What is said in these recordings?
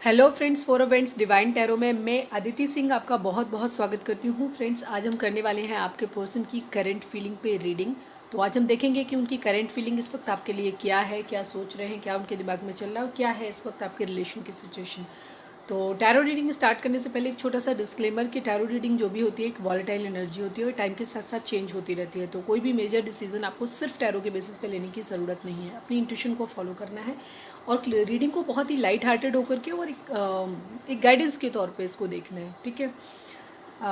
Hello friends, for events divine tarot में मैं अदिति सिंह आपका बहुत बहुत स्वागत करती हूँ। फ्रेंड्स, आज हम करने वाले हैं आपके पर्सन की करंट फीलिंग पे रीडिंग। तो आज हम देखेंगे कि उनकी करंट फीलिंग इस वक्त आपके लिए क्या है, क्या सोच रहे हैं, क्या उनके दिमाग में चल रहा है और क्या है इस वक्त आपके रिलेशन की सिचुएशन। तो टैरो रीडिंग स्टार्ट करने से पहले एक छोटा सा डिस्क्लेमर कि टैरो रीडिंग जो भी होती है एक वॉलेटाइल एनर्जी होती है और टाइम के साथ साथ चेंज होती रहती है। तो कोई भी मेजर डिसीजन आपको सिर्फ टैरो के बेसिस पे लेने की ज़रूरत नहीं है। अपनी इंट्यूशन को फॉलो करना है और रीडिंग को बहुत ही लाइट हार्टेड होकर के और एक गाइडेंस के तौर पे इसको देखना है, ठीक है।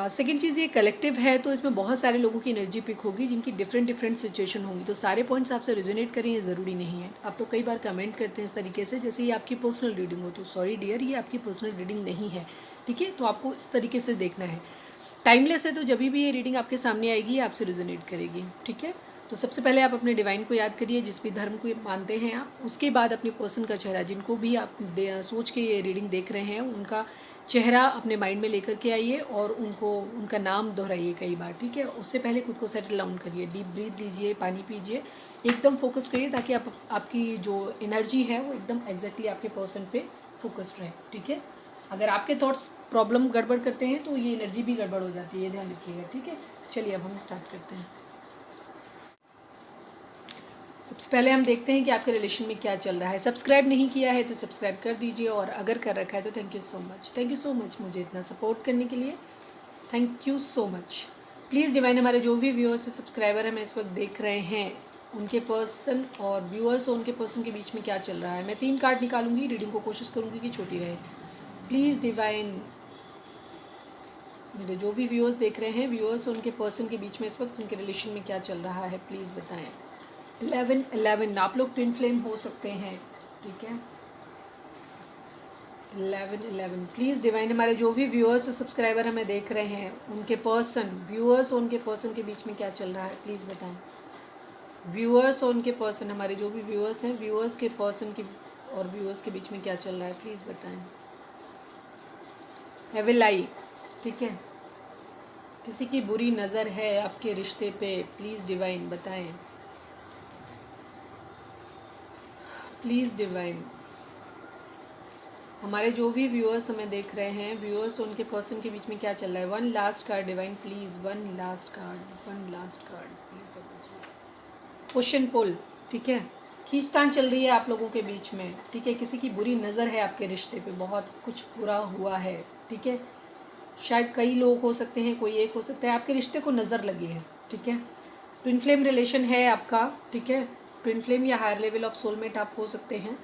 सेकेंड चीज़, ये कलेक्टिव है तो इसमें बहुत सारे लोगों की एनर्जी पिक होगी जिनकी डिफरेंट डिफरेंट सिचुएशन होंगी। तो सारे पॉइंट्स आपसे रिजोनेट करें ये ज़रूरी नहीं है। आप तो कई बार कमेंट करते हैं इस तरीके से जैसे ये आपकी पर्सनल रीडिंग हो, तो सॉरी डियर, ये आपकी पर्सनल रीडिंग नहीं है, ठीक है। तो आपको इस तरीके से देखना है। टाइमलेस है तो जब भी ये रीडिंग आपके सामने आएगी आपसे रिजोनेट करेगी, ठीक है। तो सबसे पहले आप अपने डिवाइन को याद करिए, जिस भी धर्म को मानते हैं आप। उसके बाद अपने पर्सन का चेहरा, जिनको भी आप सोच के ये रीडिंग देख रहे हैं, उनका चेहरा अपने माइंड में लेकर के आइए और उनका नाम दोहराइए कई बार, ठीक है। उससे पहले खुद को सेटल डाउन करिए, डीप ब्रीथ लीजिए, पानी पीजिए, एकदम फोकस करिए ताकि आपकी जो एनर्जी है वो एकदम एग्जैक्टली आपके पर्सन पे फोकस्ड रहे, ठीक है। अगर आपके थॉट्स प्रॉब्लम गड़बड़ करते हैं तो ये एनर्जी भी गड़बड़ हो जाती है, ये ध्यान रखिएगा, ठीक है। चलिए अब हम स्टार्ट करते हैं। सबसे पहले हम देखते हैं कि आपके रिलेशन में क्या चल रहा है। सब्सक्राइब नहीं किया है तो सब्सक्राइब कर दीजिए और अगर कर रखा है तो thank you so much, thank you so much मुझे इतना सपोर्ट करने के लिए, thank you so much. Please divine, हमारे जो भी व्यूअर्स और सब्सक्राइबर हमें इस वक्त देख रहे हैं, उनके पर्सन और व्यूअर्स और उनके पर्सन के बीच में क्या चल रहा है। मैं 3 कार्ड निकालूंगी, रीडिंग को कोशिश करूंगी कि छोटी रहे। प्लीज़ डिवाइन, मेरे जो भी व्यूअर्स देख रहे हैं, व्यूअर्स और उनके पर्सन के बीच में इस वक्त उनके रिलेशन में क्या चल रहा है, प्लीज़ बताएं। 11 आप लोग ट्विन फ्लेम हो सकते हैं, ठीक है। 11 प्लीज़ डिवाइन, हमारे जो भी व्यूअर्स और सब्सक्राइबर हमें देख रहे हैं, उनके पर्सन, व्यूअर्स और उनके पर्सन के बीच में क्या चल रहा है, प्लीज़ बताएं। व्यूअर्स और उनके पर्सन, हमारे जो भी व्यूअर्स हैं, व्यूअर्स के पर्सन की और व्यूअर्स के बीच में क्या चल रहा है, प्लीज़ बताएं। एविल आई, ठीक है। किसी की बुरी नज़र है आपके रिश्ते पे, प्लीज़ डिवाइन बताएं। प्लीज़ डिवाइन, हमारे जो भी व्यूअर्स हमें देख रहे हैं, व्यूअर्स और उनके पर्सन के बीच में क्या चल रहा है। 1 last card divine please, 1 last card, 1 last card please. Push and pull, ठीक है। खींचतान चल रही है आप लोगों के बीच में, ठीक है। किसी की बुरी नज़र है आपके रिश्ते पे, बहुत कुछ बुरा हुआ है, ठीक है। शायद कई लोग हो सकते हैं, कोई एक हो सकता है, आपके रिश्ते को नज़र लगी है, ठीक है। ट्विन फ्लेम रिलेशन है आपका, ठीक है। ट्विन फ्लेम या हायर लेवल ऑफ सोलमेट आप हो सकते हैं,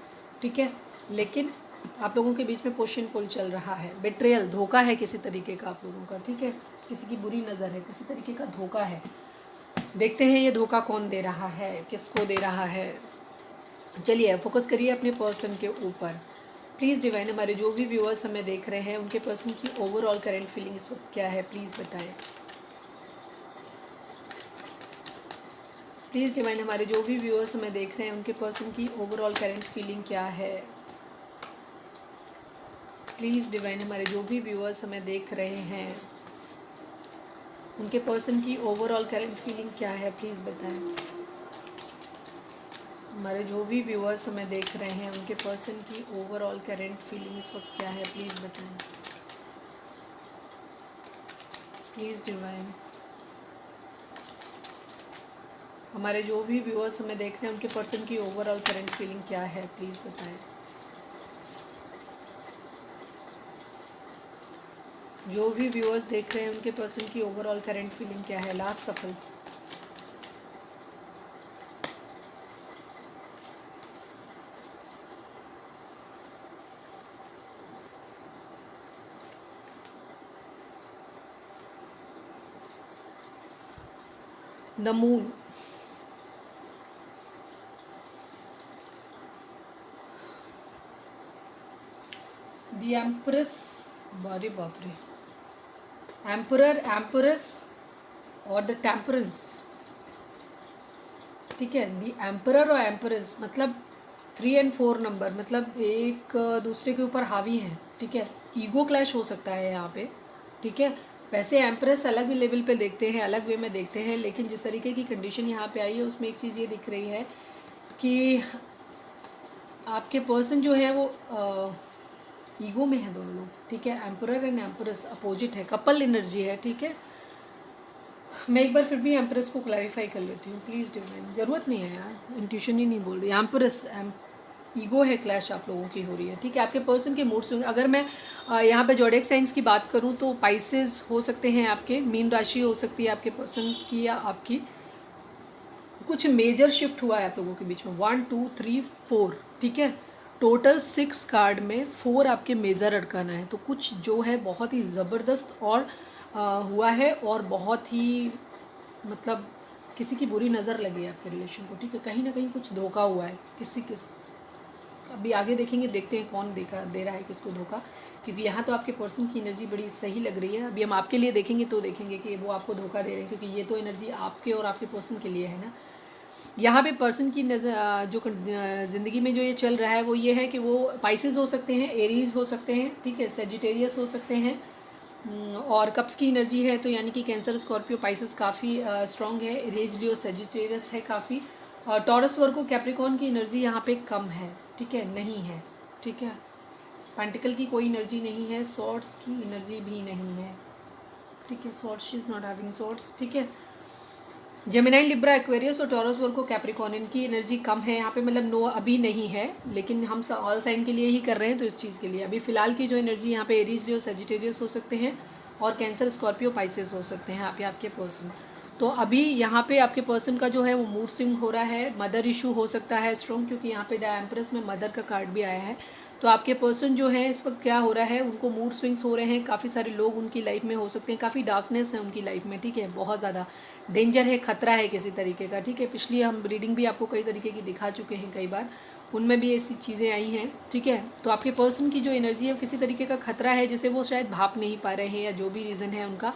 ठीक है। लेकिन आप लोगों के बीच में पुश एंड पुल चल रहा है, बेट्रेयल, धोखा है किसी तरीके का आप लोगों का, ठीक है। किसी की बुरी नज़र है, किसी तरीके का धोखा है। देखते हैं ये धोखा कौन दे रहा है, किसको दे रहा है। चलिए फोकस करिए अपने पर्सन के ऊपर। प्लीज़ डिवाइन, हमारे जो भी व्यूअर्स हमें देख रहे हैं, उनके पर्सन की ओवरऑल करंट फीलिंग इस वक्त क्या है, प्लीज़ बताएं। प्लीज़ डिवाइन, हमारे जो भी व्यूअर्स हमें देख रहे हैं, उनके पर्सन की ओवरऑल करंट फीलिंग क्या है। प्लीज़ डिवाइन, हमारे जो भी व्यूअर्स हमें देख रहे हैं, उनके पर्सन की ओवरऑल करंट फीलिंग क्या है, प्लीज़ बताएं। हमारे जो भी व्यूअर्स हमें देख रहे हैं, उनके पर्सन की ओवरऑल करंट फीलिंग इस वक्त क्या है, प्लीज़ बताएं। प्लीज़ डिवाइन, हमारे जो भी व्यूअर्स हमें देख रहे हैं, उनके पर्सन की ओवरऑल करंट फीलिंग क्या है, प्लीज़ बताएं। जो भी व्यूअर्स देख रहे हैं, उनके पर्सन की ओवरऑल करंट फीलिंग क्या है। लास्ट सफल, द मून, द एम्प्रेस, बारे बाप रे, एम्परर, एम्परस और द टेम्परेंस, ठीक है। द एम्परर और एम्परस मतलब 3 और 4 नंबर, मतलब एक दूसरे के ऊपर हावी हैं, ठीक है। ईगो क्लैश हो सकता है यहाँ पे, ठीक है। वैसे एम्प्रेस अलग लेवल पे देखते हैं, अलग वे में देखते हैं, लेकिन जिस तरीके की कंडीशन यहाँ पे आई है उसमें एक चीज़ ये दिख रही है कि आपके पर्सन जो है वो ईगो में है दोनों लोग, ठीक है। एम्परर एंड एम्परेस अपोजिट है, कपल एनर्जी है, ठीक है। मैं एक बार फिर भी एम्प्रेस को क्लैरिफाई कर लेती हूँ प्लीज़ डिवाइन, ज़रूरत नहीं है यार, इंट्यूशन ही नहीं बोल रही। एम्प्रेस ईगो है, क्लैश आप लोगों की हो रही है, ठीक है। आपके पर्सन के मूड स्विंग, अगर मैं यहाँ पे जोडिएक साइंस की बात करूँ तो पाइसेस हो सकते हैं आपके, मीन राशि हो सकती है आपके पर्सन की, या आपकी कुछ मेजर शिफ्ट हुआ है आप लोगों के बीच में। 1 2 3 4, ठीक है। टोटल 6 कार्ड में 4 आपके मेजर अड़काना है, तो कुछ जो है बहुत ही ज़बरदस्त और हुआ है, और बहुत ही मतलब किसी की बुरी नज़र लगी है आपके रिलेशन को, ठीक है। कहीं ना कहीं कुछ धोखा हुआ है किस अभी आगे देखेंगे, देखते हैं कौन दे रहा है किसको धोखा, क्योंकि यहाँ तो आपके पर्सन की एनर्जी बड़ी सही लग रही है। अभी हम आपके लिए देखेंगे तो देखेंगे कि वो आपको धोखा दे रहे हैं, क्योंकि ये तो एनर्जी आपके और आपके पर्सन के लिए है ना। यहाँ पे पर्सन की नज़र जो ज़िंदगी में जो ये चल रहा है वो ये है कि वो पाइसेस हो सकते हैं, एरीज हो सकते हैं, ठीक है, सेजिटेरियस हो सकते हैं, और कप्स की एनर्जी है, तो यानी कि कैंसर, स्कॉर्पियो, पाइसेस काफ़ी स्ट्रॉन्ग है, एरीज, लियो, सेजिटेरियस है काफ़ी, और टॉरस, वर्गो, कैप्रिकॉर्न की एनर्जी यहाँ पे कम है, ठीक है, नहीं है, ठीक है। पेंटिकल की कोई एनर्जी नहीं है, सॉर्ड्स की एनर्जी भी नहीं है, ठीक है। Swords is not having swords, ठीक है। जेमिनाई, लिब्रा, एक्वेरियस और टॉरस, वर्गो, कैप्रिकॉर्न, इनकी एनर्जी कम है यहाँ पे, मतलब नो अभी नहीं है, लेकिन हम ऑल साइन के लिए ही कर रहे हैं, तो इस चीज़ के लिए अभी फ़िलहाल की जो एनर्जी यहाँ पे एरीज, लियो, सेजिटेरियस हो सकते हैं, और कैंसर, स्कॉर्पियो, पाइसेस हो सकते हैं आपके पर्सन। तो अभी यहाँ पे आपके पर्सन का जो है वो मूड स्विंग हो रहा है, मदर इशू हो सकता है स्ट्रॉन्ग, क्योंकि यहाँ पे द एम्प्रेस में मदर का कार्ड भी आया है। तो आपके पर्सन जो है इस वक्त क्या हो रहा है, उनको मूड स्विंग्स हो रहे हैं, काफ़ी सारे लोग उनकी लाइफ में हो सकते हैं, काफ़ी डार्कनेस है उनकी लाइफ में, ठीक है, बहुत ज़्यादा डेंजर है, खतरा है किसी तरीके का, ठीक है। पिछली हम रीडिंग भी आपको कई तरीके की दिखा चुके हैं कई बार, उनमें भी ऐसी चीज़ें आई हैं, ठीक है। तो आपके पर्सन की जो एनर्जी है वो किसी तरीके का खतरा है, जिसे वो शायद भाप नहीं पा रहे हैं, या जो भी रीज़न है उनका,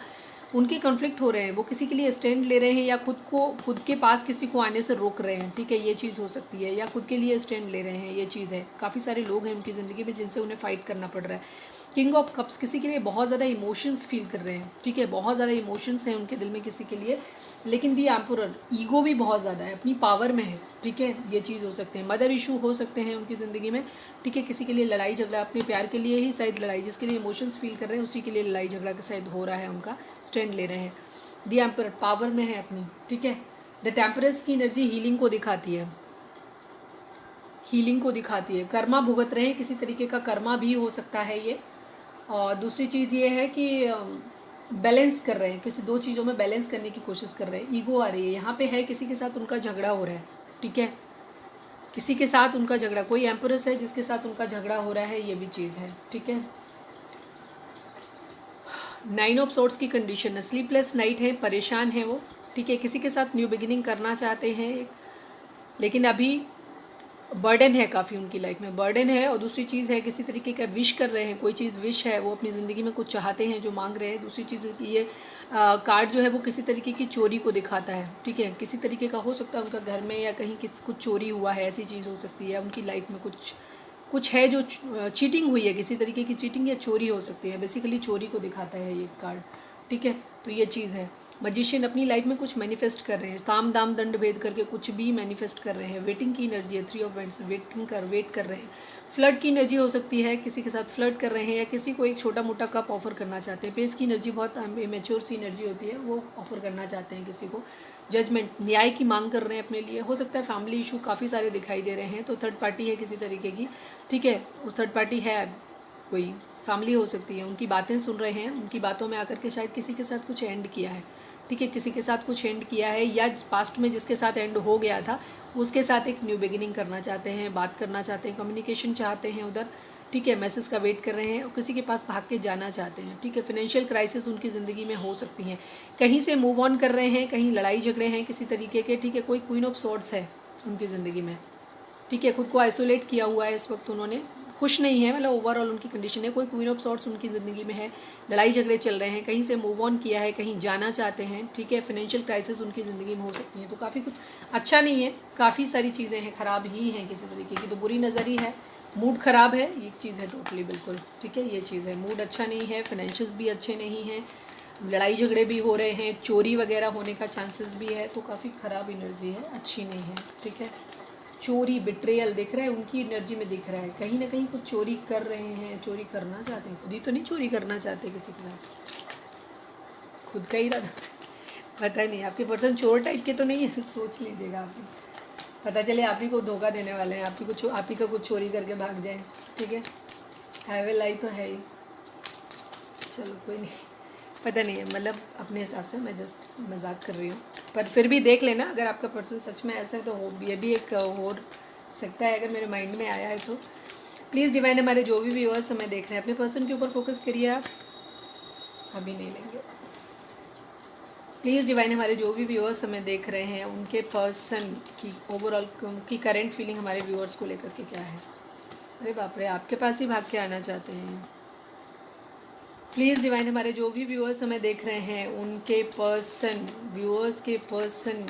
उनके कॉन्फ्लिक्ट हो रहे हैं, वो किसी के लिए स्टैंड ले रहे हैं, या खुद के पास किसी को आने से रोक रहे हैं, ठीक है, ये चीज़ हो सकती है, या खुद के लिए स्टैंड ले रहे हैं, ये चीज़ है। काफ़ी सारे लोग हैं उनकी ज़िंदगी में जिनसे उन्हें फाइट करना पड़ रहा है। किंग ऑफ कप्स किसी के लिए बहुत ज़्यादा इमोशंस फील कर रहे हैं, ठीक है, बहुत ज़्यादा इमोशंस हैं उनके दिल में किसी के लिए, लेकिन दी एम्परर ईगो भी बहुत ज़्यादा है, अपनी पावर में है, ठीक है, ये चीज़ हो सकते हैं। मदर इशू हो सकते हैं उनकी ज़िंदगी में, ठीक है, किसी के लिए लड़ाई झगड़ा, अपने प्यार के लिए ही शायद लड़ाई, जिसके लिए इमोशंस फील कर रहे हैं उसी के लिए लड़ाई झगड़ा का शायद हो रहा है, उनका स्टैंड ले रहे हैं। दी एम्परर पावर में है अपनी, ठीक है। द टेम्परेस की एनर्जी हीलिंग को दिखाती है, हीलिंग को दिखाती है, कर्मा भुगत रहे हैं, किसी तरीके का कर्मा भी हो सकता है ये। और दूसरी चीज़ ये है कि बैलेंस कर रहे हैं, किसी दो चीज़ों में बैलेंस करने की कोशिश कर रहे हैं। ईगो आ रही है यहाँ पे, है किसी के साथ उनका झगड़ा हो रहा है, ठीक है, किसी के साथ उनका झगड़ा, कोई एम्परेस है जिसके साथ उनका झगड़ा हो रहा है, ये भी चीज़ है, ठीक है। 9 ऑफ सोर्ट्स की कंडीशन है, स्लीपलेस नाइट है, परेशान है वो, ठीक है, किसी के साथ न्यू बिगिनिंग करना चाहते हैं, लेकिन अभी बर्डन है काफ़ी उनकी लाइफ में, बर्डन है। और दूसरी चीज़ है किसी तरीके का विश कर रहे हैं, कोई चीज़ विश है, वो अपनी ज़िंदगी में कुछ चाहते हैं जो मांग रहे हैं। दूसरी चीज़ ये कार्ड जो है वो किसी तरीके की चोरी को दिखाता है, ठीक है, किसी तरीके का हो सकता है उनका घर में या कहीं कुछ चोरी हुआ है, ऐसी चीज़ हो सकती है उनकी लाइफ में, कुछ है जो चीटिंग हुई है, किसी तरीके की चीटिंग या चोरी हो सकती है, बेसिकली चोरी को दिखाता है ये कार्ड, ठीक है। तो ये चीज़ है। मजिशियन अपनी लाइफ में कुछ मैनिफेस्ट कर रहे हैं, साम दाम दंड भेद करके कुछ भी मैनिफेस्ट कर रहे हैं। वेटिंग की एनर्जी है, 3 ऑफ वेंट्स, वेट कर रहे हैं। फ्लर्ट की एनर्जी हो सकती है, किसी के साथ फ्लर्ट कर रहे हैं, या किसी को एक छोटा मोटा कप ऑफर करना चाहते हैं। पेस की एनर्जी बहुत इमेच्योर सी एनर्जी होती है, वो ऑफर करना चाहते हैं किसी को। जजमेंट, न्याय की मांग कर रहे हैं अपने लिए, हो सकता है फैमिली इशू काफ़ी सारे दिखाई दे रहे हैं, तो थर्ड पार्टी है किसी तरीके की, ठीक है, उस थर्ड पार्टी है, कोई फैमिली हो सकती है, उनकी बातें सुन रहे हैं, उनकी बातों में आकर के शायद किसी के साथ कुछ एंड किया है, ठीक है, किसी के साथ कुछ एंड किया है, या पास्ट में जिसके साथ एंड हो गया था उसके साथ एक न्यू बिगिनिंग करना चाहते हैं, बात करना चाहते हैं, कम्युनिकेशन चाहते हैं उधर, ठीक है, मैसेज का वेट कर रहे हैं, और किसी के पास भाग के जाना चाहते हैं, ठीक है। फाइनेंशियल क्राइसिस उनकी ज़िंदगी में हो सकती हैं, कहीं से मूव ऑन कर रहे हैं, कहीं लड़ाई झगड़े हैं किसी तरीके के, ठीक है। कोई क्वीन ऑफ सॉर्ड्स है उनकी ज़िंदगी में, ठीक है, खुद को आइसोलेट किया हुआ है इस वक्त, उन्होंने खुश नहीं है, मतलब ओवरऑल उनकी कंडीशन है। कोई क्वीन ऑफ सॉर्ट्स उनकी ज़िंदगी में है, लड़ाई झगड़े चल रहे हैं, कहीं से मूव ऑन किया है, कहीं जाना चाहते हैं, ठीक है। फाइनेंशियल क्राइसिस उनकी ज़िंदगी में हो सकती है, तो काफ़ी कुछ अच्छा नहीं है, काफ़ी सारी चीज़ें हैं, ख़राब ही हैं किसी तरीके की, तो बुरी नज़र ही है, मूड ख़राब है, ये चीज़ है टोटली, बिल्कुल, ठीक है, ये चीज़ है। मूड अच्छा नहीं है, फाइनेंशियल्स भी अच्छे नहीं हैं, लड़ाई झगड़े भी हो रहे हैं, चोरी वगैरह होने का चांसेस भी है, तो काफ़ी ख़राब एनर्जी है, अच्छी नहीं है, ठीक है। चोरी, बिट्रेयल दिख रहा है उनकी एनर्जी में, दिख रहा है कहीं ना कहीं कुछ चोरी कर रहे हैं, चोरी करना चाहते हैं, खुद ही तो नहीं चोरी करना चाहते किसी के साथ, खुद का ही इरादा पता नहीं। आपके पर्सन चोर टाइप के तो नहीं है, सोच लीजिएगा आप भी, पता चले आप ही को धोखा देने वाले हैं, आप ही का कुछ चोरी करके भाग जाए, ठीक है। हैवे लाई तो है ही, चलो कोई नहीं, पता नहीं है, मतलब अपने हिसाब से मैं जस्ट मजाक कर रही हूँ, पर फिर भी देख लेना अगर आपका पर्सन सच में ऐसा है तो ये भी एक हो सकता है, अगर मेरे माइंड में आया है तो। प्लीज़ डिवाइन हमारे जो भी व्यूअर्स हमें देख रहे हैं अपने पर्सन के ऊपर फोकस करिए आप, अभी नहीं लेंगे। प्लीज़ डिवाइन हमारे जो भी व्यूअर्स हमें देख रहे हैं उनके पर्सन की ओवरऑल की करेंट फीलिंग हमारे व्यूअर्स को लेकर के क्या है। अरे बाप रे, आपके पास ही भाग के आना चाहते हैं। प्लीज़ डिवाइन हमारे जो भी व्यूअर्स हमें देख रहे हैं उनके पर्सन, व्यूअर्स के पर्सन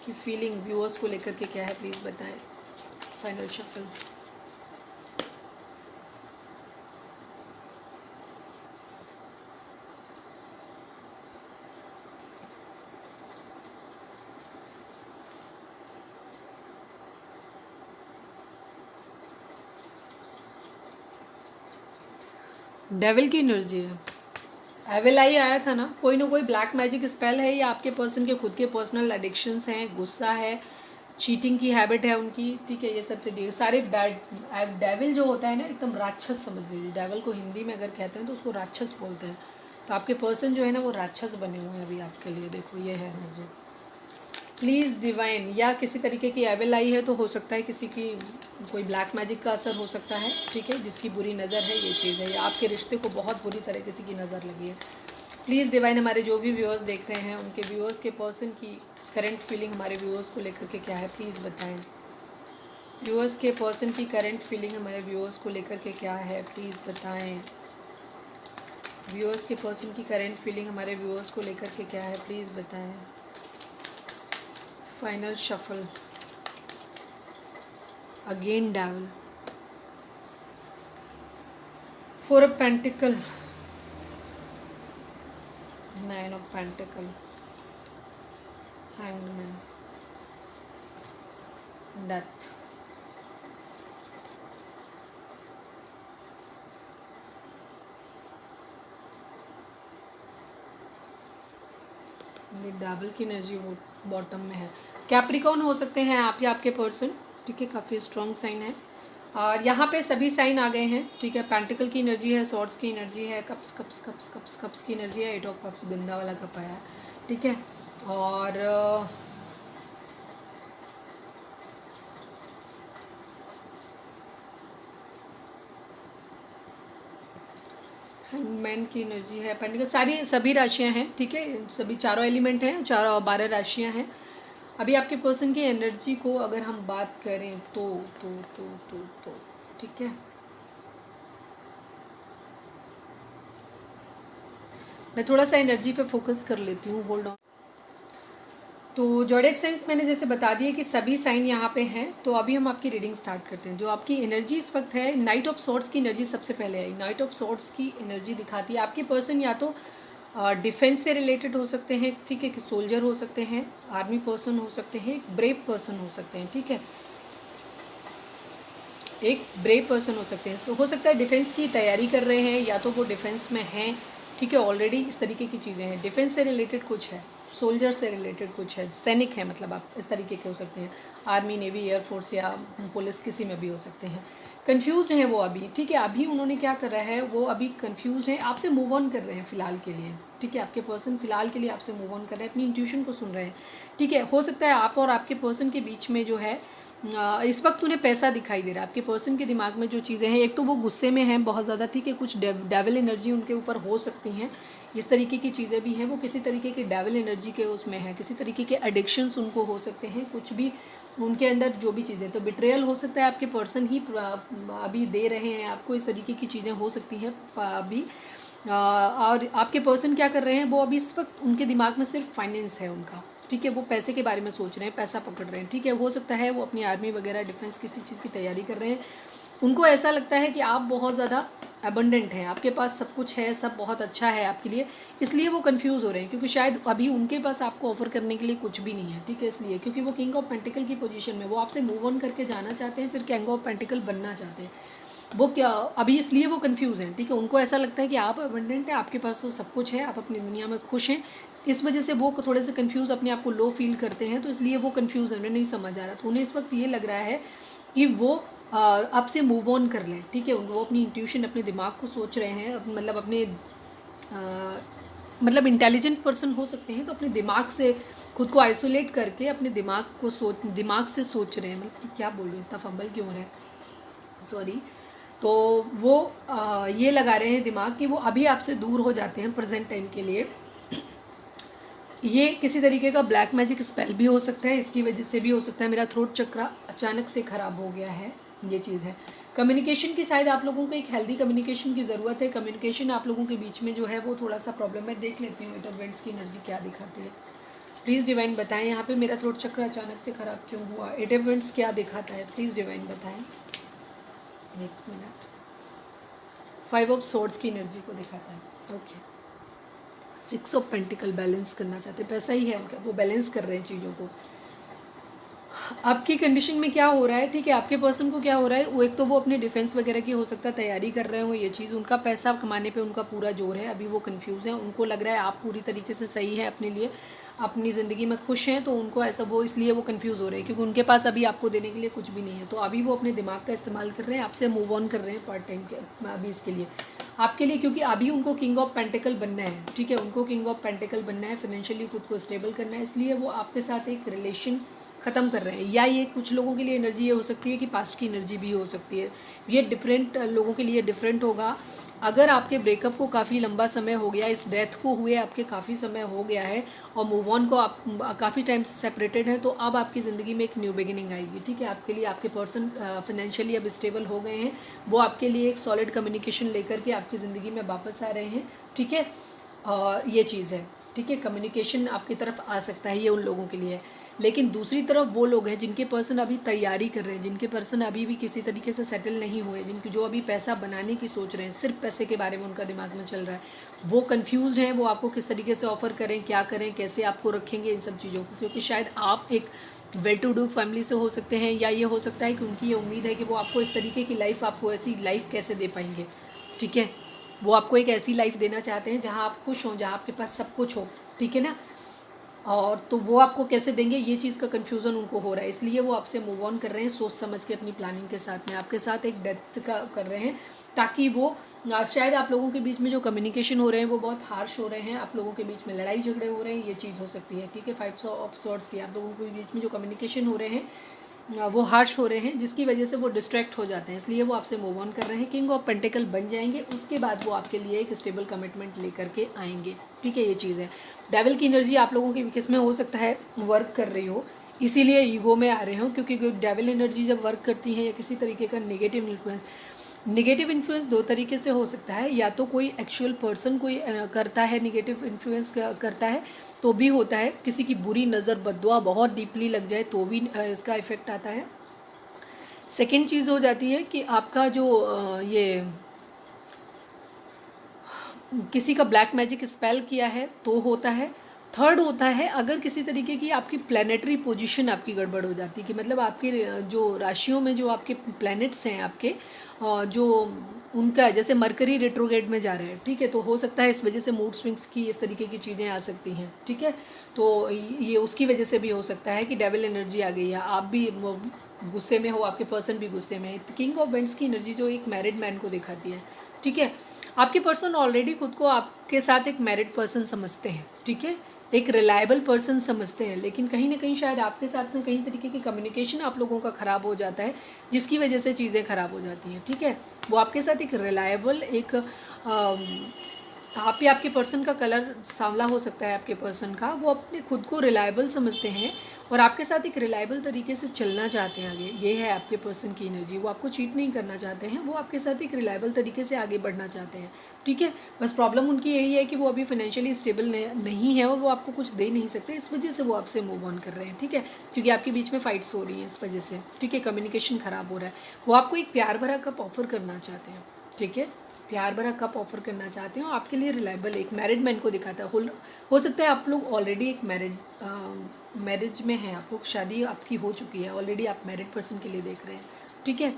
की फीलिंग व्यूअर्स को लेकर के क्या है, प्लीज़ बताएं। Final shuffle. डेविल की एनर्जी है, एविल आई आया था ना, कोई ना कोई ब्लैक मैजिक स्पेल है, या आपके पर्सन के खुद के पर्सनल एडिक्शंस हैं, गुस्सा है, चीटिंग की हैबिट है उनकी, ठीक है। ये सब चीज़ें सारे बैड, डेविल जो होता है ना एकदम राक्षस समझ लीजिए, डेविल को हिंदी में अगर कहते हैं तो उसको राक्षस बोलते हैं, तो आपके पर्सन जो है ना वो राक्षस बने हुए हैं अभी आपके लिए, देखो ये है एनर्जी। प्लीज़ डिवाइन, या किसी तरीके की एविल आई है तो हो सकता है किसी की कोई ब्लैक मैजिक का असर हो सकता है, ठीक है, जिसकी बुरी नज़र है ये चीज़ है, या आपके रिश्ते को बहुत बुरी तरह किसी की नज़र लगी है। प्लीज़ डिवाइन हमारे जो भी व्यूअर्स देख रहे हैं उनके व्यूअर्स के पर्सन की करंट फीलिंग हमारे व्यूअर्स को लेकर के क्या है, प्लीज़ बताएं। व्यूअर्स के पर्सन की करंट फीलिंग हमारे व्यूअर्स को लेकर के क्या है, प्लीज़ बताएं। व्यूअर्स के पर्सन की करंट फीलिंग हमारे व्यूअर्स को लेकर के क्या है, प्लीज़ बताएं। Final shuffle. Again devil, 4 of pentacle, 9 of pentacle, hangman, death. Devil की एनर्जी बॉटम में है। कैप्रिकॉर्न हो सकते हैं आप या आपके पर्सन, ठीक है, काफ़ी स्ट्रॉन्ग साइन है। और यहाँ पे सभी साइन आ गए हैं, ठीक है। पेंटिकल की एनर्जी है, सॉर्ड्स की एनर्जी है, cups cups cups cups cups की एनर्जी है, 8 ऑफ कप्स गंदा वाला कप आया है, ठीक है। और मैन की एनर्जी है, पेंटिकल, सभी राशियाँ हैं, ठीक है, सभी चारों एलिमेंट हैं, 12 राशियाँ हैं। अभी आपके पर्सन की एनर्जी को अगर हम बात करें तो ठीक है, मैं थोड़ा सा एनर्जी पे फोकस कर लेती हूँ, होल्ड ऑन। तो ज़ोडिएक साइंस मैंने जैसे बता दिए कि सभी साइन यहाँ पे हैं, तो अभी हम आपकी रीडिंग स्टार्ट करते हैं। जो आपकी एनर्जी इस वक्त है, नाइट ऑफ सॉर्ड्स की एनर्जी सबसे पहले आई। नाइट ऑफ सॉर्ड्स की एनर्जी दिखाती है आपके पर्सन या तो डिफेंस से रिलेटेड हो सकते हैं, ठीक है, कि सोल्जर हो सकते हैं, आर्मी पर्सन हो सकते हैं, ब्रेव पर्सन हो सकते हैं, ठीक है, एक ब्रेव पर्सन हो सकते हैं। हो सकता है डिफेंस की तैयारी कर रहे हैं, या तो वो डिफेंस में हैं, ठीक है, ऑलरेडी, इस तरीके की चीज़ें हैं। डिफेंस से रिलेटेड कुछ है, सोल्जर से रिलेटेड कुछ है, सैनिक है, मतलब आप इस तरीके के हो सकते हैं, आर्मी, नेवी, एयरफोर्स या पुलिस, किसी में भी हो सकते हैं। कन्फ्यूज़ हैं वो अभी, ठीक है, अभी उन्होंने क्या कर रहा है, वो अभी कन्फ्यूज़ हैं, आपसे मूव ऑन कर रहे हैं फ़िलहाल के लिए, ठीक है। आपके पर्सन फ़िलहाल के लिए आपसे मूव ऑन कर रहे हैं, अपनी इंट्यूशन को सुन रहे हैं, ठीक है। हो सकता है आप और आपके पर्सन के बीच में जो है इस वक्त उन्हें पैसा दिखाई दे रहा है। आपके पर्सन के दिमाग में जो चीज़ें हैं, एक तो वो गुस्से में हैं बहुत ज़्यादा, ठीक है, कुछ डेविल एनर्जी उनके ऊपर हो सकती हैं, इस तरीके की चीज़ें भी हैं, वो किसी तरीके के डेविल एनर्जी के उसमें है, किसी तरीके के एडिक्शंस उनको हो सकते हैं, कुछ भी उनके अंदर जो भी चीज़ें, तो बिट्रेयल हो सकता है, आपके पर्सन ही अभी दे रहे हैं आपको, इस तरीके की चीज़ें हो सकती हैं अभी। और आपके पर्सन क्या कर रहे हैं, वो अभी इस वक्त उनके दिमाग में सिर्फ फाइनेंस है उनका, ठीक है, वो पैसे के बारे में सोच रहे हैं, पैसा पकड़ रहे हैं, ठीक है। हो सकता है वो अपनी आर्मी वगैरह डिफेंस किसी चीज़ की तैयारी कर रहे हैं, उनको ऐसा लगता है कि आप बहुत ज़्यादा अबंडेंट हैं, आपके पास सब कुछ है, सब बहुत अच्छा है आपके लिए, इसलिए वो कंफ्यूज हो रहे हैं क्योंकि शायद अभी उनके पास आपको ऑफर करने के लिए कुछ भी नहीं है, ठीक है। इसलिए क्योंकि वो किंग ऑफ पेंटिकल की पोजीशन में, वो आपसे मूव ऑन करके जाना चाहते हैं, फिर किंग ऑफ पेंटिकल बनना चाहते हैं। वो क्या अभी इसलिए वो कंफ्यूज हैं, ठीक है। उनको ऐसा लगता है कि आप अबंडेंट हैं, आपके पास तो सब कुछ है, आप अपनी दुनिया में खुश हैं, इस वजह से वो थोड़े से कंफ्यूज, अपने आप को लो फील करते हैं, तो इसलिए वो कंफ्यूज है, उन्हें नहीं समझ आ रहा। तो उन्हें इस वक्त ये लग रहा है कि वो आपसे मूव ऑन कर लें, ठीक है। वो अपनी इंट्यूशन, अपने दिमाग को सोच रहे हैं, मतलब अपने मतलब इंटेलिजेंट पर्सन हो सकते हैं, तो अपने दिमाग से खुद को आइसोलेट करके अपने दिमाग से सोच रहे हैं। मतलब क्या बोल रही हूँ, इतना फंबल क्यों हो रहा है, सॉरी। तो वो ये लगा रहे हैं दिमाग कि वो अभी आपसे दूर हो जाते हैं प्रेजेंट टाइम के लिए। ये किसी तरीके का ब्लैक मैजिक स्पेल भी हो सकता है, इसकी वजह से भी हो सकता है मेरा थ्रोट चक्रा अचानक से ख़राब हो गया है, ये चीज़ है। कम्युनिकेशन की शायद आप लोगों को एक हेल्दी कम्युनिकेशन की ज़रूरत है। कम्युनिकेशन आप लोगों के बीच में जो है वो थोड़ा सा प्रॉब्लम है। देख लेती हूँ एट इवेंट्स की एनर्जी क्या दिखाती है, प्लीज़ डिवाइन बताएं। यहाँ पे मेरा थ्रोट चक्र अचानक से ख़राब क्यों हुआ, एट इवेंट्स क्या दिखाता है, प्लीज़ डिवाइन बताएं। एक मिनट, 5 ऑफ सोर्ड्स की एनर्जी को दिखाता है, ओके। 6 ऑफ पेंटिकल बैलेंस करना चाहते हैं, पैसा ही है उनका, वो बैलेंस कर रहे हैं चीज़ों को। आपकी कंडीशन में क्या हो रहा है, ठीक है, आपके पर्सन को क्या हो रहा है, वो एक तो वो अपने डिफेंस वगैरह की हो सकता है तैयारी कर रहे हो, ये चीज़ उनका पैसा कमाने पे उनका पूरा जोर है। अभी वो कंफ्यूज है, उनको लग रहा है आप पूरी तरीके से सही है अपने लिए, अपनी ज़िंदगी में खुश हैं, तो उनको ऐसा, वो इसलिए वो कंफ्यूज हो रहे हैं क्योंकि उनके पास अभी आपको देने के लिए कुछ भी नहीं है। तो अभी वो अपने दिमाग का इस्तेमाल कर रहे हैं, आपसे मूव ऑन कर रहे हैं पार्ट टाइम के अभी इसके लिए आपके लिए, क्योंकि अभी उनको किंग ऑफ पेंटिकल बनना है, ठीक है। उनको किंग ऑफ पेंटिकल बनना है, फाइनेंशियली खुद को स्टेबल करना है, इसलिए वो आपके साथ एक रिलेशन ख़त्म कर रहे हैं। या ये कुछ लोगों के लिए एनर्जी ये हो सकती है कि पास्ट की एनर्जी भी हो सकती है, ये डिफरेंट लोगों के लिए डिफरेंट होगा। अगर आपके ब्रेकअप को काफ़ी लंबा समय हो गया, इस डेथ को हुए आपके काफ़ी समय हो गया है और मूव ऑन को आप काफ़ी टाइम से सेपरेटेड हैं, तो अब आपकी ज़िंदगी में एक न्यू बिगिनिंग आएगी, ठीक है। आपके लिए आपके पर्सन फाइनेंशियली अब स्टेबल हो गए हैं, वो आपके लिए एक सॉलिड कम्युनिकेशन लेकर के आपकी ज़िंदगी में वापस आ रहे हैं, ठीक है। और ये चीज़ है, ठीक है, कम्युनिकेशन आपकी तरफ आ सकता है, ये उन लोगों के लिए है। लेकिन दूसरी तरफ वो लोग हैं जिनके पर्सन अभी तैयारी कर रहे हैं, जिनके पर्सन अभी भी किसी तरीके से सेटल नहीं हुए, जिनकी जो अभी पैसा बनाने की सोच रहे हैं, सिर्फ पैसे के बारे में उनका दिमाग में चल रहा है, वो कंफ्यूज्ड हैं, वो आपको किस तरीके से ऑफ़र करें, क्या करें, कैसे आपको रखेंगे, इन सब चीज़ों को। क्योंकि शायद आप एक वेल टू डू फैमिली से हो सकते हैं, या ये हो सकता है कि उनकी ये उम्मीद है कि वो आपको इस तरीके की लाइफ, आपको ऐसी लाइफ कैसे दे पाएंगे, ठीक है। वो आपको एक ऐसी लाइफ देना चाहते हैं जहाँ आप खुश हों, जहाँ आपके पास सब कुछ हो, ठीक है ना। और तो वो आपको कैसे देंगे, ये चीज़ का कन्फ्यूज़न उनको हो रहा है, इसलिए वो आपसे मूव ऑन कर रहे हैं सोच समझ के, अपनी प्लानिंग के साथ में आपके साथ एक डेथ का कर रहे हैं, ताकि वो शायद आप लोगों के बीच में जो कम्युनिकेशन हो रहे हैं वो बहुत हार्श हो रहे हैं, आप लोगों के बीच में लड़ाई झगड़े हो रहे हैं, ये चीज़ हो सकती है, ठीक है। 5 ऑफ सॉर्ड्स की आप लोगों के बीच में जो कम्युनिकेशन हो रहे हैं वो हार्श हो रहे हैं, जिसकी वजह से वो डिस्ट्रैक्ट हो जाते हैं, इसलिए वो आपसे मूव ऑन कर रहे हैं। किंग ऑफ पेंटिकल बन जाएंगे, उसके बाद वो आपके लिए एक स्टेबल कमिटमेंट लेकर के आएंगे, ठीक है, ये चीज़ है। डेविल की एनर्जी आप लोगों के केस में हो सकता है वर्क कर रही हो, इसीलिए ईगो में आ रहे हो, क्योंकि डेविल एनर्जी जब वर्क करती है या किसी तरीके का नेगेटिव इन्फ्लुएंस दो तरीके से हो सकता है, या तो कोई एक्चुअल पर्सन कोई करता है, नेगेटिव इन्फ्लुएंस करता है तो भी होता है, किसी की बुरी नज़र बद्दुआ बहुत डीपली लग जाए तो भी इसका इफेक्ट आता है। सेकेंड चीज़ हो जाती है कि आपका जो ये किसी का ब्लैक मैजिक स्पेल किया है तो होता है। थर्ड होता है अगर किसी तरीके की आपकी प्लानिटरी पोजीशन आपकी गड़बड़ हो जाती है, कि मतलब आपके जो राशियों में जो आपके प्लैनेट्स हैं आपके जो उनका जैसे मरकरी रेट्रोग्रेड में जा रहे हैं, ठीक है, तो हो सकता है इस वजह से मूड स्विंग्स की इस तरीके की चीज़ें आ सकती हैं, ठीक है। तो ये उसकी वजह से भी हो सकता है कि डेविल एनर्जी आ गई है, आप भी गुस्से में हो, आपके पर्सन भी गुस्से में है। किंग ऑफ वेंट्स की एनर्जी जो एक मैरिड मैन को दिखाती है, ठीक है। आपके पर्सन ऑलरेडी खुद को आपके साथ एक मैरिड पर्सन समझते हैं, ठीक है, एक रिलायबल पर्सन समझते हैं, लेकिन कहीं ना कहीं शायद आपके साथ में कहीं तरीके की कम्युनिकेशन आप लोगों का ख़राब हो जाता है, जिसकी वजह से चीज़ें ख़राब हो जाती हैं, ठीक है। वो आपके साथ एक रिलायबल एक आप या आपके पर्सन का कलर सांवला हो सकता है, आपके पर्सन का, वो अपने खुद को रिलायबल समझते हैं और आपके साथ एक रिलायबल तरीके से चलना चाहते हैं आगे। ये है आपके पर्सन की एनर्जी, वो आपको चीट नहीं करना चाहते हैं, वो आपके साथ एक रिलायबल तरीके से आगे बढ़ना चाहते हैं, ठीक है। बस प्रॉब्लम उनकी यही है कि वो अभी फाइनेंशियली स्टेबल नहीं है और वो आपको कुछ दे नहीं सकते, इस वजह से वो आपसे मूव ऑन कर रहे हैं, ठीक है, क्योंकि आपके बीच में फाइट्स हो रही हैं इस वजह से, ठीक है, कम्युनिकेशन ख़राब हो रहा है। वो आपको एक प्यार भरा कप ऑफर करना चाहते हैं, ठीक है। प्यार भरा कप ऑफर करना चाहते हो, आपके लिए रिलायबल एक मैरिड मैन को दिखाता है। हो सकता है आप लोग ऑलरेडी एक मैरिज में हैं, आप लोग शादी आपकी हो चुकी है, ऑलरेडी आप मैरिड पर्सन के लिए देख रहे हैं, ठीक है।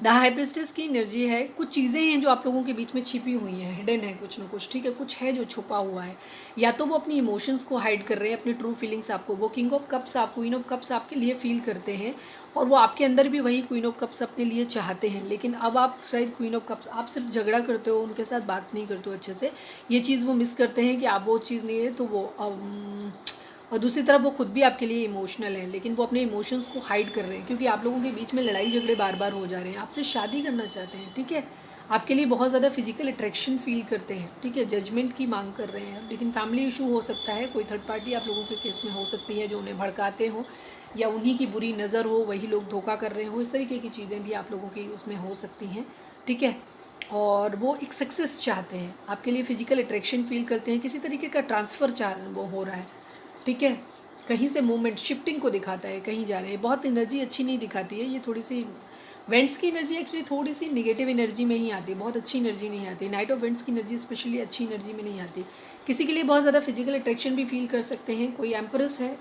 द हाई प्रिस्टेस की एनर्जी है, कुछ चीज़ें हैं जो आप लोगों के बीच में छिपी हुई हैं, हिडन है कुछ ना कुछ, ठीक है, कुछ है जो छुपा हुआ है, या तो वो अपनी इमोशंस को हाइड कर रहे हैं, अपनी ट्रू फीलिंग्स आपको, वो किंग ऑफ कप्स आप क्वीन ऑफ कप्स आपके लिए फील करते हैं, और वो आपके अंदर भी वही क्वीन ऑफ कप्स अपने लिए चाहते हैं, लेकिन अब आप शायद क्वीन ऑफ कप्स आप सिर्फ झगड़ा करते हो, उनके साथ बात नहीं करते हो अच्छे से, ये चीज़ वो मिस करते हैं कि आप वो चीज़ नहीं है, तो वो और दूसरी तरफ वो खुद भी आपके लिए इमोशनल है, लेकिन वो अपने इमोशंस को हाइड कर रहे हैं क्योंकि आप लोगों के बीच में लड़ाई झगड़े बार बार हो जा रहे हैं, आपसे शादी करना चाहते हैं, ठीक है, आपके लिए बहुत ज़्यादा फिजिकल अट्रैक्शन फील करते हैं, ठीक है, जजमेंट की मांग कर रहे हैं, लेकिन फैमिली इशू हो सकता है, कोई थर्ड पार्टी आप लोगों के केस में हो सकती है जो उन्हें भड़काते हो या उन्हीं की बुरी नज़र हो, वही लोग धोखा कर रहे हो, इस तरीके की चीज़ें भी आप लोगों की उसमें हो सकती हैं, ठीक है। और वो एक सक्सेस चाहते हैं, आपके लिए फिजिकल अट्रैक्शन फील करते हैं, किसी तरीके का ट्रांसफ़र वो हो रहा है, ठीक है, कहीं से मूवमेंट शिफ्टिंग को दिखाता है, कहीं जा रहे हैं, बहुत एनर्जी अच्छी नहीं दिखाती है, ये थोड़ी सी वेंट्स की एनर्जी एक्चुअली थोड़ी सी निगेटिव एनर्जी में ही आती है, बहुत अच्छी एनर्जी नहीं आती, नाइट ऑफ वेंट्स की एनर्जी स्पेशली अच्छी एनर्जी में नहीं आती, किसी के लिए बहुत ज़्यादा फिजिकल अट्रैक्शन भी फील कर सकते हैं, कोई एम्प्रेस है,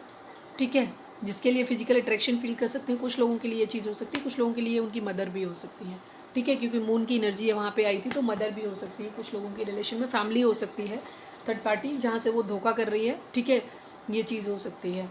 ठीक है, जिसके लिए फिजिकल अट्रैक्शन फील कर सकते हैं, कुछ लोगों के लिए ये चीज़ हो सकती है, कुछ लोगों के लिए उनकी मदर भी हो सकती है, ठीक है, क्योंकि मून की एनर्जी वहाँ पे आई थी, तो मदर भी हो सकती है, कुछ लोगों की रिलेशन में फैमिली हो सकती है, थर्ड पार्टी जहाँ से वो धोखा कर रही है, ठीक है, ये चीज़ हो सकती है,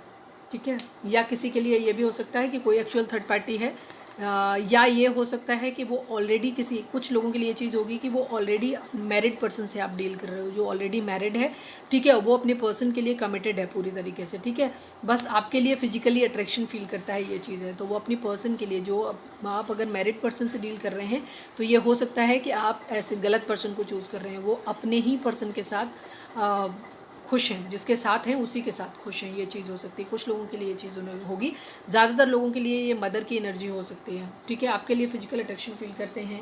ठीक है, या किसी के लिए ये भी हो सकता है कि कोई एक्चुअल थर्ड पार्टी है, या ये हो सकता है कि वो ऑलरेडी कुछ लोगों के लिए ये चीज़ होगी कि वो ऑलरेडी मैरिड पर्सन से आप डील कर रहे हो, जो ऑलरेडी मैरिड है, ठीक है, वो अपने पर्सन के लिए कमिटेड है पूरी तरीके से, ठीक है, बस आपके लिए फिजिकली अट्रैक्शन फील करता है, ये चीज़ है, तो वो अपनी पर्सन के लिए, जो आप अगर मैरिड पर्सन से डील कर रहे हैं तो ये हो सकता है कि आप ऐसे गलत पर्सन को चूज़ कर रहे हैं, वो अपने ही पर्सन के साथ खुश हैं, जिसके साथ हैं उसी के साथ खुश हैं, ये चीज़ हो सकती है, कुछ लोगों के लिए ये चीज़ होगी, ज़्यादातर लोगों के लिए ये मदर की एनर्जी हो सकती है, ठीक है, आपके लिए फिजिकल अट्रैक्शन फील करते हैं,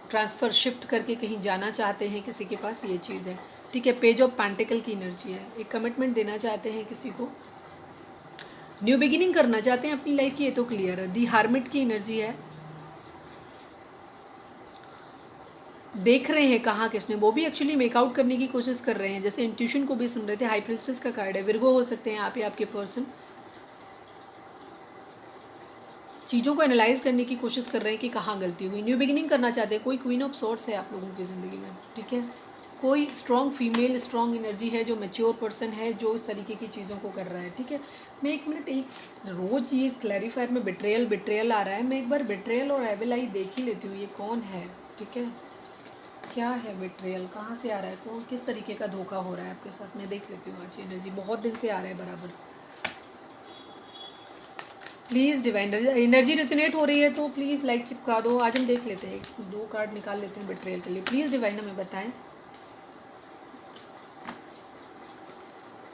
ट्रांसफ़र शिफ्ट करके कहीं जाना चाहते हैं किसी के पास, ये चीज़ है, ठीक है, पेज ऑफ पेंटिकल की एनर्जी है, एक कमिटमेंट देना चाहते हैं किसी को, न्यू बिगिनिंग करना चाहते हैं अपनी लाइफ की, ये तो क्लियर है, दी हार्मिट की एनर्जी है, देख रहे हैं कहाँ किसने, वो भी एक्चुअली मेकआउट करने की कोशिश कर रहे हैं, जैसे इंट्यूशन को भी सुन रहे थे, हाई प्रिस्टेस का कार्ड है, विर्गो हो सकते हैं आप या आपके पर्सन, चीज़ों को एनालाइज करने की कोशिश कर रहे हैं कि कहाँ गलती हुई, न्यू बिगिनिंग करना चाहते हैं, कोई क्वीन ऑफ सॉर्ट्स है आप लोगों की ज़िंदगी में, ठीक है, कोई स्ट्रॉन्ग फीमेल स्ट्रॉन्ग एनर्जी है, जो मैच्योर पर्सन है, जो इस तरीके की चीज़ों को कर रहा है, ठीक है। मैं एक मिनट, एक रोज़ ये क्लैरिफायर में बिट्रेयल आ रहा है, मैं एक बार बिट्रेयल और एविल आई देख ही लेती हूँ, ये कौन है, ठीक है, क्या है बिट्रेयल, कहाँ से आ रहा है, कौन किस तरीके का धोखा हो रहा है आपके साथ, मैं देख लेती हूँ आज एनर्जी, बहुत दिन से आ रहा है बराबर, प्लीज़ डिवाइन एनर्जी रेजोनेट हो रही है तो प्लीज़ लाइक चिपका दो, आज हम देख लेते हैं, 2 कार्ड निकाल लेते हैं बिट्रेयल के लिए, प्लीज़ डिवाइन हमें बताएं,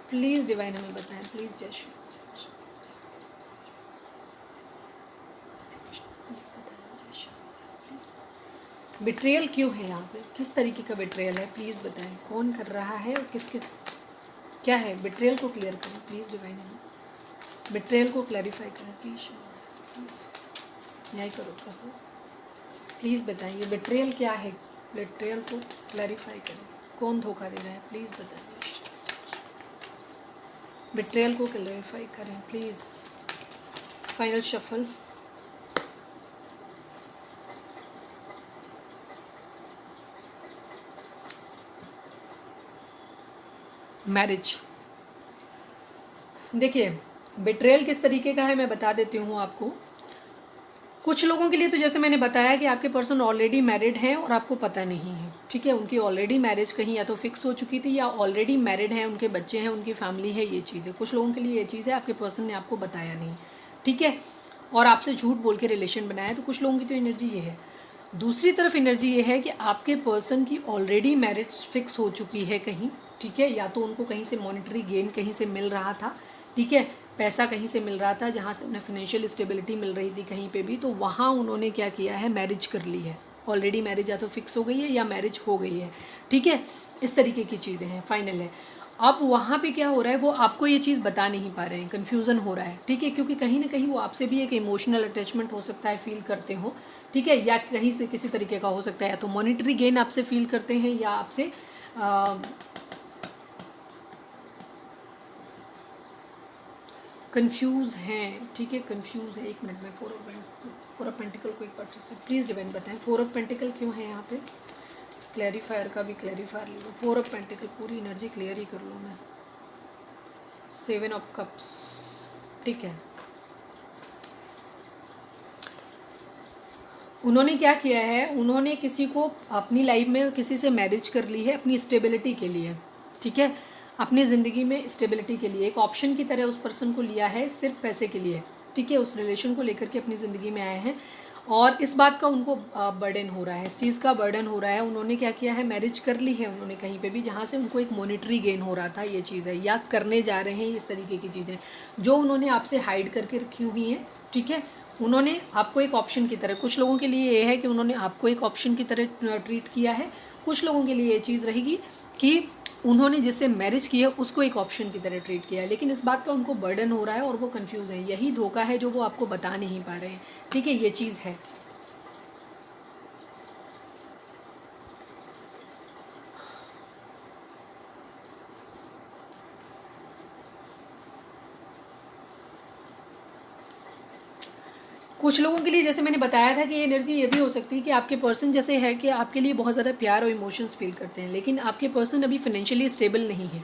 प्लीज़ डिवाइन हमें बताएं, प्लीज़ जय श्री बिट्रेयल क्यों है यहाँ पे, किस तरीके का बिट्रेयल है, प्लीज़ बताएं, कौन कर रहा है और किस किस क्या है, बिट्रेयल को क्लियर करें प्लीज़ डिवाइन हमें, बिट्रेयल को क्लैरिफाई करें प्लीज़, न्याय करो प्रभु, प्लीज़ बताइए बिट्रेयल क्या है, बिट्रेयल को क्लैरिफाई करें, कौन धोखा दे रहा है, प्लीज़ बताइए, बिट्रेयल को क्लैरिफाई करें प्लीज़, फाइनल शफल, मैरिज, देखिए बिट्रेयल किस तरीके का है मैं बता देती हूँ आपको, कुछ लोगों के लिए तो जैसे मैंने बताया कि आपके पर्सन ऑलरेडी मैरिड हैं और आपको पता नहीं है, ठीक है, उनकी ऑलरेडी मैरिज कहीं या तो फिक्स हो चुकी थी या ऑलरेडी मैरिड हैं, उनके बच्चे हैं, उनकी फैमिली है, ये चीज़ है, कुछ लोगों के लिए ये चीज़ है, आपके पर्सन ने आपको बताया नहीं, ठीक है, और आपसे झूठ बोल के रिलेशन बनाया, तो कुछ लोगों की तो एनर्जी ये है। दूसरी तरफ एनर्जी ये है कि आपके पर्सन की ऑलरेडी मैरिज फिक्स हो चुकी है कहीं, ठीक है, या तो उनको कहीं से मॉनेटरी गेन कहीं से मिल रहा था, ठीक है, पैसा कहीं से मिल रहा था जहाँ से उन्हें फाइनेंशियल स्टेबिलिटी मिल रही थी कहीं पे भी, तो वहाँ उन्होंने क्या किया है, मैरिज कर ली है, ऑलरेडी मैरिज या तो फिक्स हो गई है या मैरिज हो गई है, ठीक है, इस तरीके की चीज़ें हैं, फाइनल है। अब वहाँ पे क्या हो रहा है, वो आपको ये चीज़ बता नहीं पा रहे हैं, कन्फ्यूज़न हो रहा है, ठीक है, क्योंकि कहीं ना कहीं वो आपसे भी एक इमोशनल अटैचमेंट हो सकता है फील करते हो, ठीक है, या कहीं से किसी तरीके का हो सकता है, या तो मॉनेटरी गेन आपसे फील करते हैं या आपसे कंफ्यूज हैं। ठीक है, कंफ्यूज है। 1 मिनट में फोर ऑफ पेंटिकल को एक बार फिर से प्लीज़ डिवाइन बताएं, 4 ऑफ पेंटिकल क्यों है यहाँ पे। क्लैरिफायर का भी क्लैरिफायर ले लो। 4 ऑफ पेंटिकल पूरी एनर्जी क्लियर ही कर लो मैं। 7 ऑफ कप्स, ठीक है। उन्होंने क्या किया है, उन्होंने किसी को अपनी लाइफ में किसी से मैरिज कर ली है अपनी स्टेबिलिटी के लिए। ठीक है, अपनी ज़िंदगी में स्टेबिलिटी के लिए एक ऑप्शन की तरह उस पर्सन को लिया है, सिर्फ पैसे के लिए। ठीक है, उस रिलेशन को लेकर के अपनी ज़िंदगी में आए हैं और इस बात का उनको बर्डन हो रहा है, इस चीज़ का बर्डन हो रहा है। उन्होंने क्या किया है, मैरिज कर ली है उन्होंने कहीं पे भी जहाँ से उनको एक मॉनेटरी गेन हो रहा था, ये चीज़ है, या करने जा रहे हैं इस तरीके की चीज़ें जो उन्होंने आपसे हाइड करके रखी हुई हैं। ठीक है, उन्होंने आपको एक ऑप्शन की तरह, कुछ लोगों के लिए ये है कि उन्होंने आपको एक ऑप्शन की तरह ट्रीट किया है, कुछ लोगों के लिए ये चीज़ रहेगी कि उन्होंने जिससे मैरिज की है उसको एक ऑप्शन की तरह ट्रीट किया है, लेकिन इस बात का उनको बर्डन हो रहा है और वो कंफ्यूज है। यही धोखा है जो वो आपको बता नहीं पा रहे हैं। ठीक है, ये चीज़ है। कुछ लोगों के लिए जैसे मैंने बताया था कि ये एनर्जी ये भी हो सकती है कि आपके पर्सन जैसे है कि आपके लिए बहुत ज़्यादा प्यार और इमोशंस फील करते हैं, लेकिन आपके पर्सन अभी फाइनेंशियली स्टेबल नहीं है।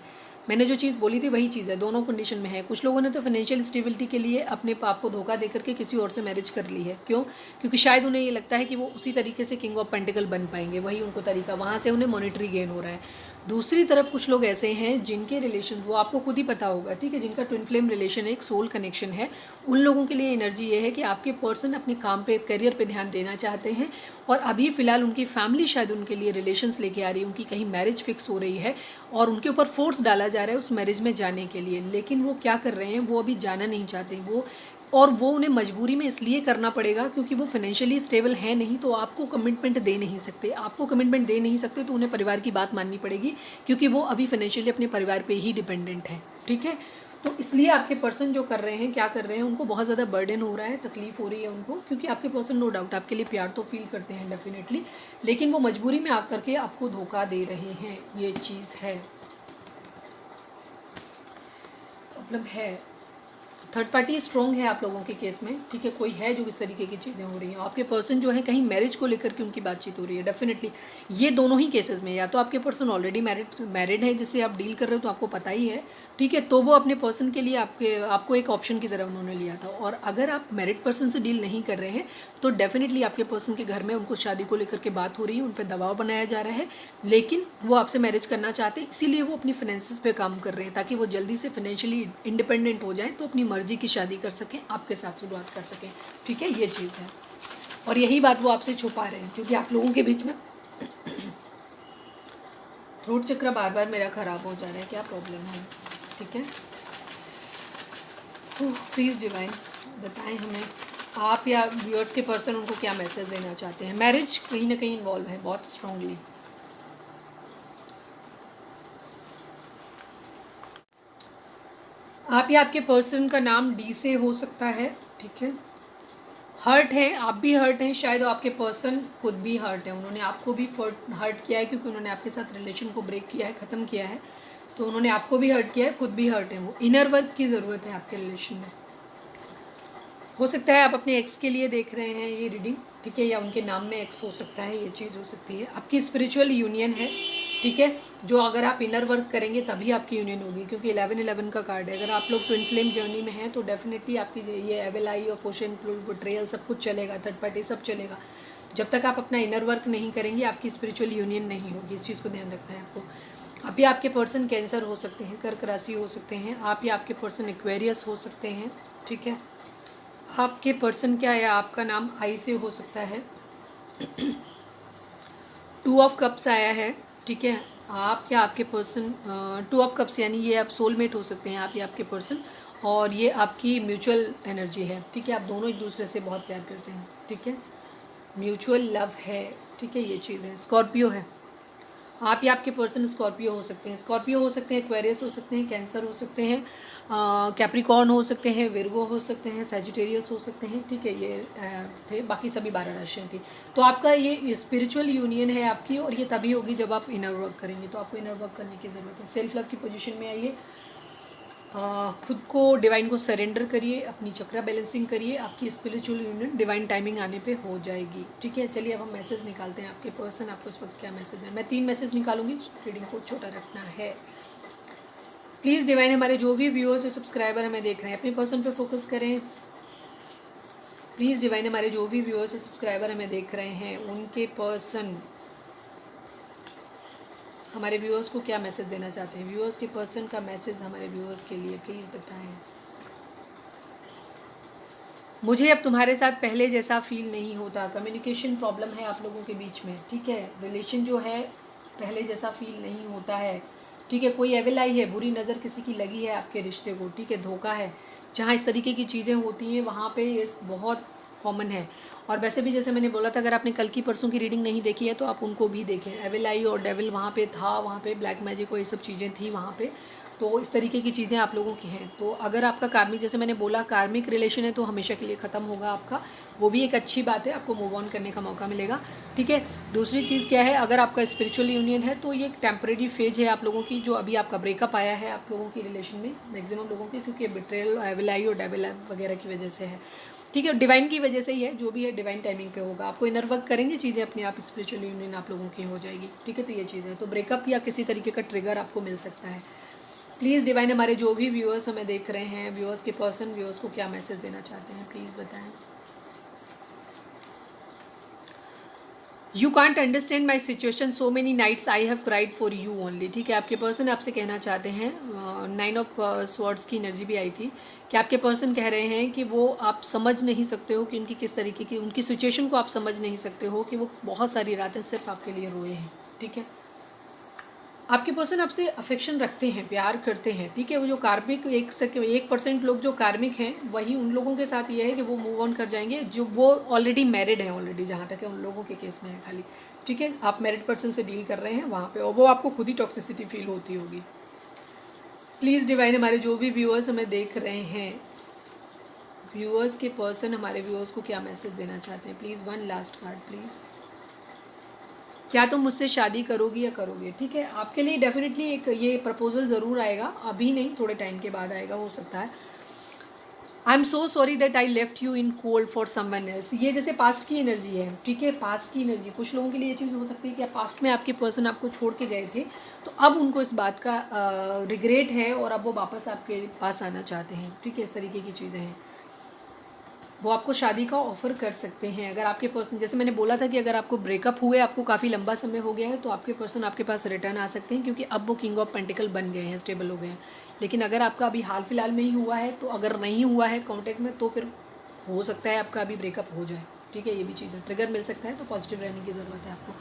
मैंने जो चीज़ बोली थी वही चीज़ है, दोनों कंडीशन में है। कुछ लोगों ने तो फाइनेंशियल स्टेबिलिटी के लिए अपने पाप को धोखा देकर के किसी और से मैरिज कर ली है। क्यों? क्योंकि शायद उन्हें ये लगता है कि वो उसी तरीके से किंग ऑफ पेंटिकल बन पाएंगे, वही उनको तरीका, वहाँ से उन्हें मॉनेटरी गेन हो रहा है। दूसरी तरफ कुछ लोग ऐसे हैं जिनके रिलेशन, वो आपको खुद ही पता होगा, ठीक है, जिनका ट्विन फ्लेम रिलेशन है, एक सोल कनेक्शन है, उन लोगों के लिए एनर्जी ये है कि आपके पर्सन अपने काम पे, करियर पे ध्यान देना चाहते हैं और अभी फ़िलहाल उनकी फैमिली शायद उनके लिए रिलेशंस लेके आ रही है, उनकी कहीं मैरिज फिक्स हो रही है और उनके ऊपर फोर्स डाला जा रहा है उस मैरिज में जाने के लिए, लेकिन वो क्या कर रहे हैं, वो अभी जाना नहीं चाहते वो, और वो उन्हें मजबूरी में इसलिए करना पड़ेगा क्योंकि वो फाइनेंशियली स्टेबल है नहीं, तो आपको कमिटमेंट दे नहीं सकते। आपको कमिटमेंट दे नहीं सकते तो उन्हें परिवार की बात माननी पड़ेगी क्योंकि वो अभी फाइनेंशियली अपने परिवार पे ही डिपेंडेंट है। ठीक है, तो इसलिए आपके पर्सन जो कर रहे हैं, क्या कर रहे हैं, उनको बहुत ज़्यादा बर्डन हो रहा है, तकलीफ हो रही है उनको, क्योंकि आपके पर्सन नो डाउट आपके लिए प्यार तो फील करते हैं डेफिनेटली, लेकिन वो मजबूरी में आकर के आपको धोखा दे रहे हैं, ये चीज़ है, मतलब है। थर्ड पार्टी स्ट्रॉन्ग है आप लोगों के केस में। ठीक है, कोई है जो इस तरीके की चीज़ें हो रही हैं। आपके पर्सन जो है कहीं मैरिज को लेकर के उनकी बातचीत हो रही है डेफिनेटली। ये दोनों ही केसेस में, या तो आपके पर्सन ऑलरेडी मैरिड है जिससे आप डील कर रहे हो तो आपको पता ही है, ठीक है, तो वो अपने पर्सन के लिए आपको एक ऑप्शन की तरह उन्होंने लिया था। और अगर आप मैरिड पर्सन से डील नहीं कर रहे हैं तो डेफिनेटली आपके पर्सन के घर में उनको शादी को लेकर के बात हो रही है, उन पर दबाव बनाया जा रहा है, लेकिन वो आपसे मैरिज करना चाहते हैं, इसीलिए वो अपनी फाइनेंसिस पे काम कर रहे हैं ताकि वो जल्दी से फाइनेंशियली इंडिपेंडेंट हो जाएं तो अपनी मर्जी की शादी कर सकें, आपके साथ शुरुआत कर सकें। ठीक है, ये चीज़ है और यही बात वो आपसे छुपा रहे हैं क्योंकि आप लोगों के बीच में थ्रोट चक्र बार बार मेरा ख़राब हो जा रहा है, क्या प्रॉब्लम है। ठीक है, प्लीज़ डिवाइन बताएं हमें, आप या व्यूअर्स के पर्सन उनको क्या मैसेज देना चाहते हैं। मैरिज कहीं ना कहीं इन्वॉल्व है बहुत स्ट्रांगली। आप या आपके पर्सन का नाम डी से हो सकता है। ठीक है, हर्ट है, आप भी हर्ट हैं, शायद आपके पर्सन खुद भी हर्ट है, उन्होंने आपको भी हर्ट किया है क्योंकि उन्होंने आपके साथ रिलेशन को ब्रेक किया है, ख़त्म किया है, तो उन्होंने आपको भी हर्ट किया है, खुद भी हर्ट है। वो इनर वर्क की ज़रूरत है आपके रिलेशन में। हो सकता है आप अपने एक्स के लिए देख रहे हैं ये रीडिंग, ठीक है, या उनके नाम में एक्स हो सकता है, ये चीज़ हो सकती है। आपकी स्पिरिचुअल यूनियन है, ठीक है, जो अगर आप इनर वर्क करेंगे तभी आपकी यूनियन होगी क्योंकि 11-11 का कार्ड है। अगर आप लोग ट्विन फ्लेम जर्नी में हैं तो डेफिनेटली आपकी ये एविल आई और पोशन बिट्रेयल सब कुछ चलेगा, थर्ड पार्टी सब चलेगा। जब तक आप अपना इनर वर्क नहीं करेंगे आपकी स्पिरिचुअल यूनियन नहीं होगी, इस चीज़ को ध्यान रखना है आपको। आप या आपके पर्सन कैंसर हो सकते हैं, कर्क राशि हो सकते हैं, आप या आपके पर्सन एक्वेरियस हो सकते हैं। ठीक है, आपके पर्सन क्या है, आपका नाम आई से हो सकता है। 2 ऑफ कप्स आया है। ठीक है, आप या आपके पर्सन 2 ऑफ कप्स यानी ये आप सोलमेट हो सकते हैं, आप या आपके पर्सन, और ये आपकी म्यूचुअल एनर्जी है। ठीक है, आप दोनों एक दूसरे से बहुत प्यार करते हैं। ठीक है, म्यूचुअल लव है। ठीक है, ये चीज़ है। स्कॉर्पियो है, आप या आपके पर्सन स्कॉर्पियो हो सकते हैं, स्कॉर्पियो हो सकते हैं, एक्वेरियस हो सकते हैं, कैंसर हो सकते हैं, कैप्रिकॉर्न हो सकते हैं, विर्गो हो सकते हैं, सैजिटेरियस हो सकते हैं। ठीक है, ये थे, बाकी सभी 12 राशियाँ थी। तो आपका ये स्पिरिचुअल यूनियन है आपकी, और ये तभी होगी जब आप इनर वर्क करेंगे। तो आपको इनर वर्क करने की ज़रूरत है। सेल्फ लव की पोजीशन में आइए, खुद को डिवाइन को सरेंडर करिए, अपनी चक्रा बैलेंसिंग करिए, आपकी स्पिरिचुअल यूनियन डिवाइन टाइमिंग आने पे हो जाएगी। ठीक है, चलिए अब हम मैसेज निकालते हैं। आपके पर्सन आपको इस वक्त क्या मैसेज है? मैं 3 मैसेज निकालूंगी, रीडिंग को छोटा रखना है। प्लीज़ डिवाइन, हमारे जो भी व्यूअर्स और सब्सक्राइबर हमें देख रहे हैं, अपने पर्सन पे फोकस करें। प्लीज़ डिवाइन, हमारे जो भी व्यूअर्स और सब्सक्राइबर हमें देख रहे हैं, उनके पर्सन हमारे व्यूअर्स को क्या मैसेज देना चाहते हैं? व्यूअर्स के पर्सन का मैसेज हमारे व्यूअर्स के लिए प्लीज़ बताएं। मुझे अब तुम्हारे साथ पहले जैसा फील नहीं होता। कम्युनिकेशन प्रॉब्लम है आप लोगों के बीच में। ठीक है, रिलेशन जो है पहले जैसा फील नहीं होता है। ठीक है, कोई एविल आई है, बुरी नज़र किसी की लगी है आपके रिश्ते को। ठीक है, धोखा है। जहाँ इस तरीके की चीज़ें होती हैं वहाँ पे ये बहुत कॉमन है। और वैसे भी जैसे मैंने बोला था, अगर आपने कल की परसों की रीडिंग नहीं देखी है तो आप उनको भी देखें। एविल आई और डेविल वहाँ पे था, वहाँ पे ब्लैक मैजिक और ये सब चीज़ें थी वहाँ पे। तो इस तरीके की चीज़ें आप लोगों की हैं। तो अगर आपका कार्मिक, जैसे मैंने बोला, कार्मिक रिलेशन है तो हमेशा के लिए ख़त्म होगा आपका, वो भी एक अच्छी बात है, आपको मूव ऑन करने का मौका मिलेगा। ठीक है, दूसरी चीज़ क्या है, अगर आपका स्पिरिचुअल यूनियन है तो ये एक टेम्परेरी फेज है आप लोगों की, जो अभी आपका ब्रेकअप आया है आप लोगों की रिलेशन में, मैक्सिमम लोगों की, क्योंकि बिट्रेयल, एविलाई और डेविल वगैरह की वजह से है। ठीक है, डिवाइन की वजह से ही है, जो भी है डिवाइन टाइमिंग पे होगा। आपको इनर वर्क करेंगे, चीज़ें अपने आप स्पिरिचुअल यूनियन आप लोगों की हो जाएगी। ठीक है, तो ये चीज़ें, तो ब्रेकअप या किसी तरीके का ट्रिगर आपको मिल सकता है। प्लीज़ डिवाइन, हमारे जो भी व्यूअर्स हमें देख रहे हैं, व्यूअर्स के पर्सन व्यूअर्स को क्या मैसेज देना चाहते हैं, प्लीज़ बताएं। You can't understand my situation, so many nights I have cried for you only. ठीक है, आपके पर्सन आपसे कहना चाहते हैं, 9 ऑफ स्वॉर्ड्स की एनर्जी भी आई थी, कि आपके पर्सन कह रहे हैं कि वो आप समझ नहीं सकते हो कि उनकी किस तरीके की, उनकी सिचुएशन को आप समझ नहीं सकते हो, कि वो बहुत सारी रातें सिर्फ आपके लिए रोए हैं। ठीक है, आपके पर्सन आपसे अफेक्शन रखते हैं, प्यार करते हैं। ठीक है, वो जो कार्मिक 1% लोग जो कार्मिक हैं, वही उन लोगों के साथ ये है कि वो मूव ऑन कर जाएंगे, जो वो ऑलरेडी मैरिड हैं, ऑलरेडी जहाँ तक है उन लोगों के केस में है खाली। ठीक है, आप मैरिड पर्सन से डील कर रहे हैं वहाँ पे, और वो आपको खुद ही टॉक्सिसिटी फील होती होगी। प्लीज़ डिवाइन, हमारे जो भी व्यूअर्स हमें देख रहे हैं, व्यूअर्स के पर्सन हमारे व्यूअर्स को क्या मैसेज देना चाहते हैं? Please one last card please. क्या तुम मुझसे शादी करोगी या करोगे? ठीक है, आपके लिए डेफिनेटली एक ये प्रपोजल ज़रूर आएगा, अभी नहीं, थोड़े टाइम के बाद आएगा, हो सकता है। I am so sorry that I left you in cold for someone else. ये जैसे पास्ट की एनर्जी है। ठीक है, पास्ट की एनर्जी, कुछ लोगों के लिए ये चीज़ हो सकती है कि पास्ट में आपके पर्सन आपको छोड़ के गए थे, तो अब उनको इस बात का रिग्रेट है और अब वो वापस आपके पास आना चाहते हैं। ठीक है, इस तरीके की चीज़ें हैं। वो आपको शादी का ऑफ़र कर सकते हैं। अगर आपके पर्सन, जैसे मैंने बोला था कि अगर आपको ब्रेकअप हुए, आपको काफ़ी लंबा समय हो गया है, तो आपके पर्सन आपके पास रिटर्न आ सकते हैं, क्योंकि अब वो किंग ऑफ पेंटिकल बन गए हैं, स्टेबल हो गए हैं। लेकिन अगर आपका अभी हाल फिलहाल में ही हुआ है, तो अगर नहीं हुआ है कॉन्टैक्ट में, तो फिर हो सकता है आपका अभी ब्रेकअप हो जाए। ठीक है, ये भी चीज़ है, ट्रिगर मिल सकता है, तो पॉजिटिव रहने की ज़रूरत है आपको।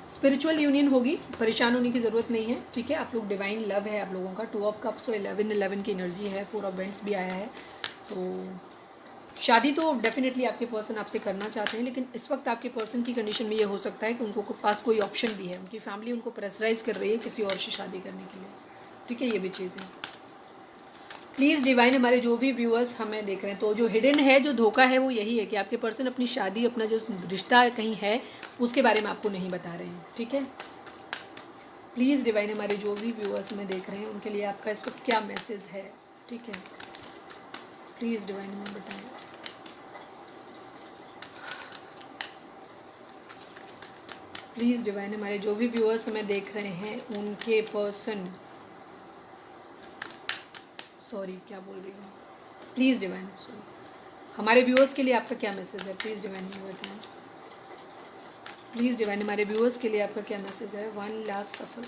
स्पिरिचुअल यूनियन होगी, परेशान होने की ज़रूरत नहीं है। ठीक है, आप लोग डिवाइन लव है आप लोगों का। 2 ऑफ कप्स और 11 की एनर्जी है, 4 ऑफ वेंट्स भी आया है। तो शादी तो डेफिनेटली आपके पर्सन आपसे करना चाहते हैं, लेकिन इस वक्त आपके पर्सन की कंडीशन में ये हो सकता है कि उनको पास कोई ऑप्शन भी है, उनकी फैमिली उनको प्रेशराइज कर रही है किसी और से शादी करने के लिए। ठीक है, ये भी चीज़ है। प्लीज़ डिवाइन, हमारे जो भी व्यूअर्स हमें देख रहे हैं, तो जो हिडन है, जो धोखा है, वो यही है कि आपके पर्सन अपनी शादी, अपना जो रिश्ता कहीं है, उसके बारे में आपको नहीं बता रहे हैं। ठीक है, प्लीज़ डिवाइन, हमारे जो भी व्यूअर्स हमें देख रहे हैं, उनके लिए आपका इस वक्त क्या मैसेज है? ठीक है, प्लीज़ डिवाइन हमें बताएं। प्लीज़ डिवाइन, हमारे जो भी व्यूअर्स हमें देख रहे हैं, उनके पर्सन, सॉरी क्या बोल रही हूँ, प्लीज़ डिवाइन, सॉरी, हमारे व्यूअर्स के लिए आपका क्या मैसेज है? प्लीज़ डिवाइन हमें बताएं। प्लीज़ डिवाइन, हमारे व्यूअर्स के लिए आपका क्या मैसेज है? वन लास्ट सफ़र।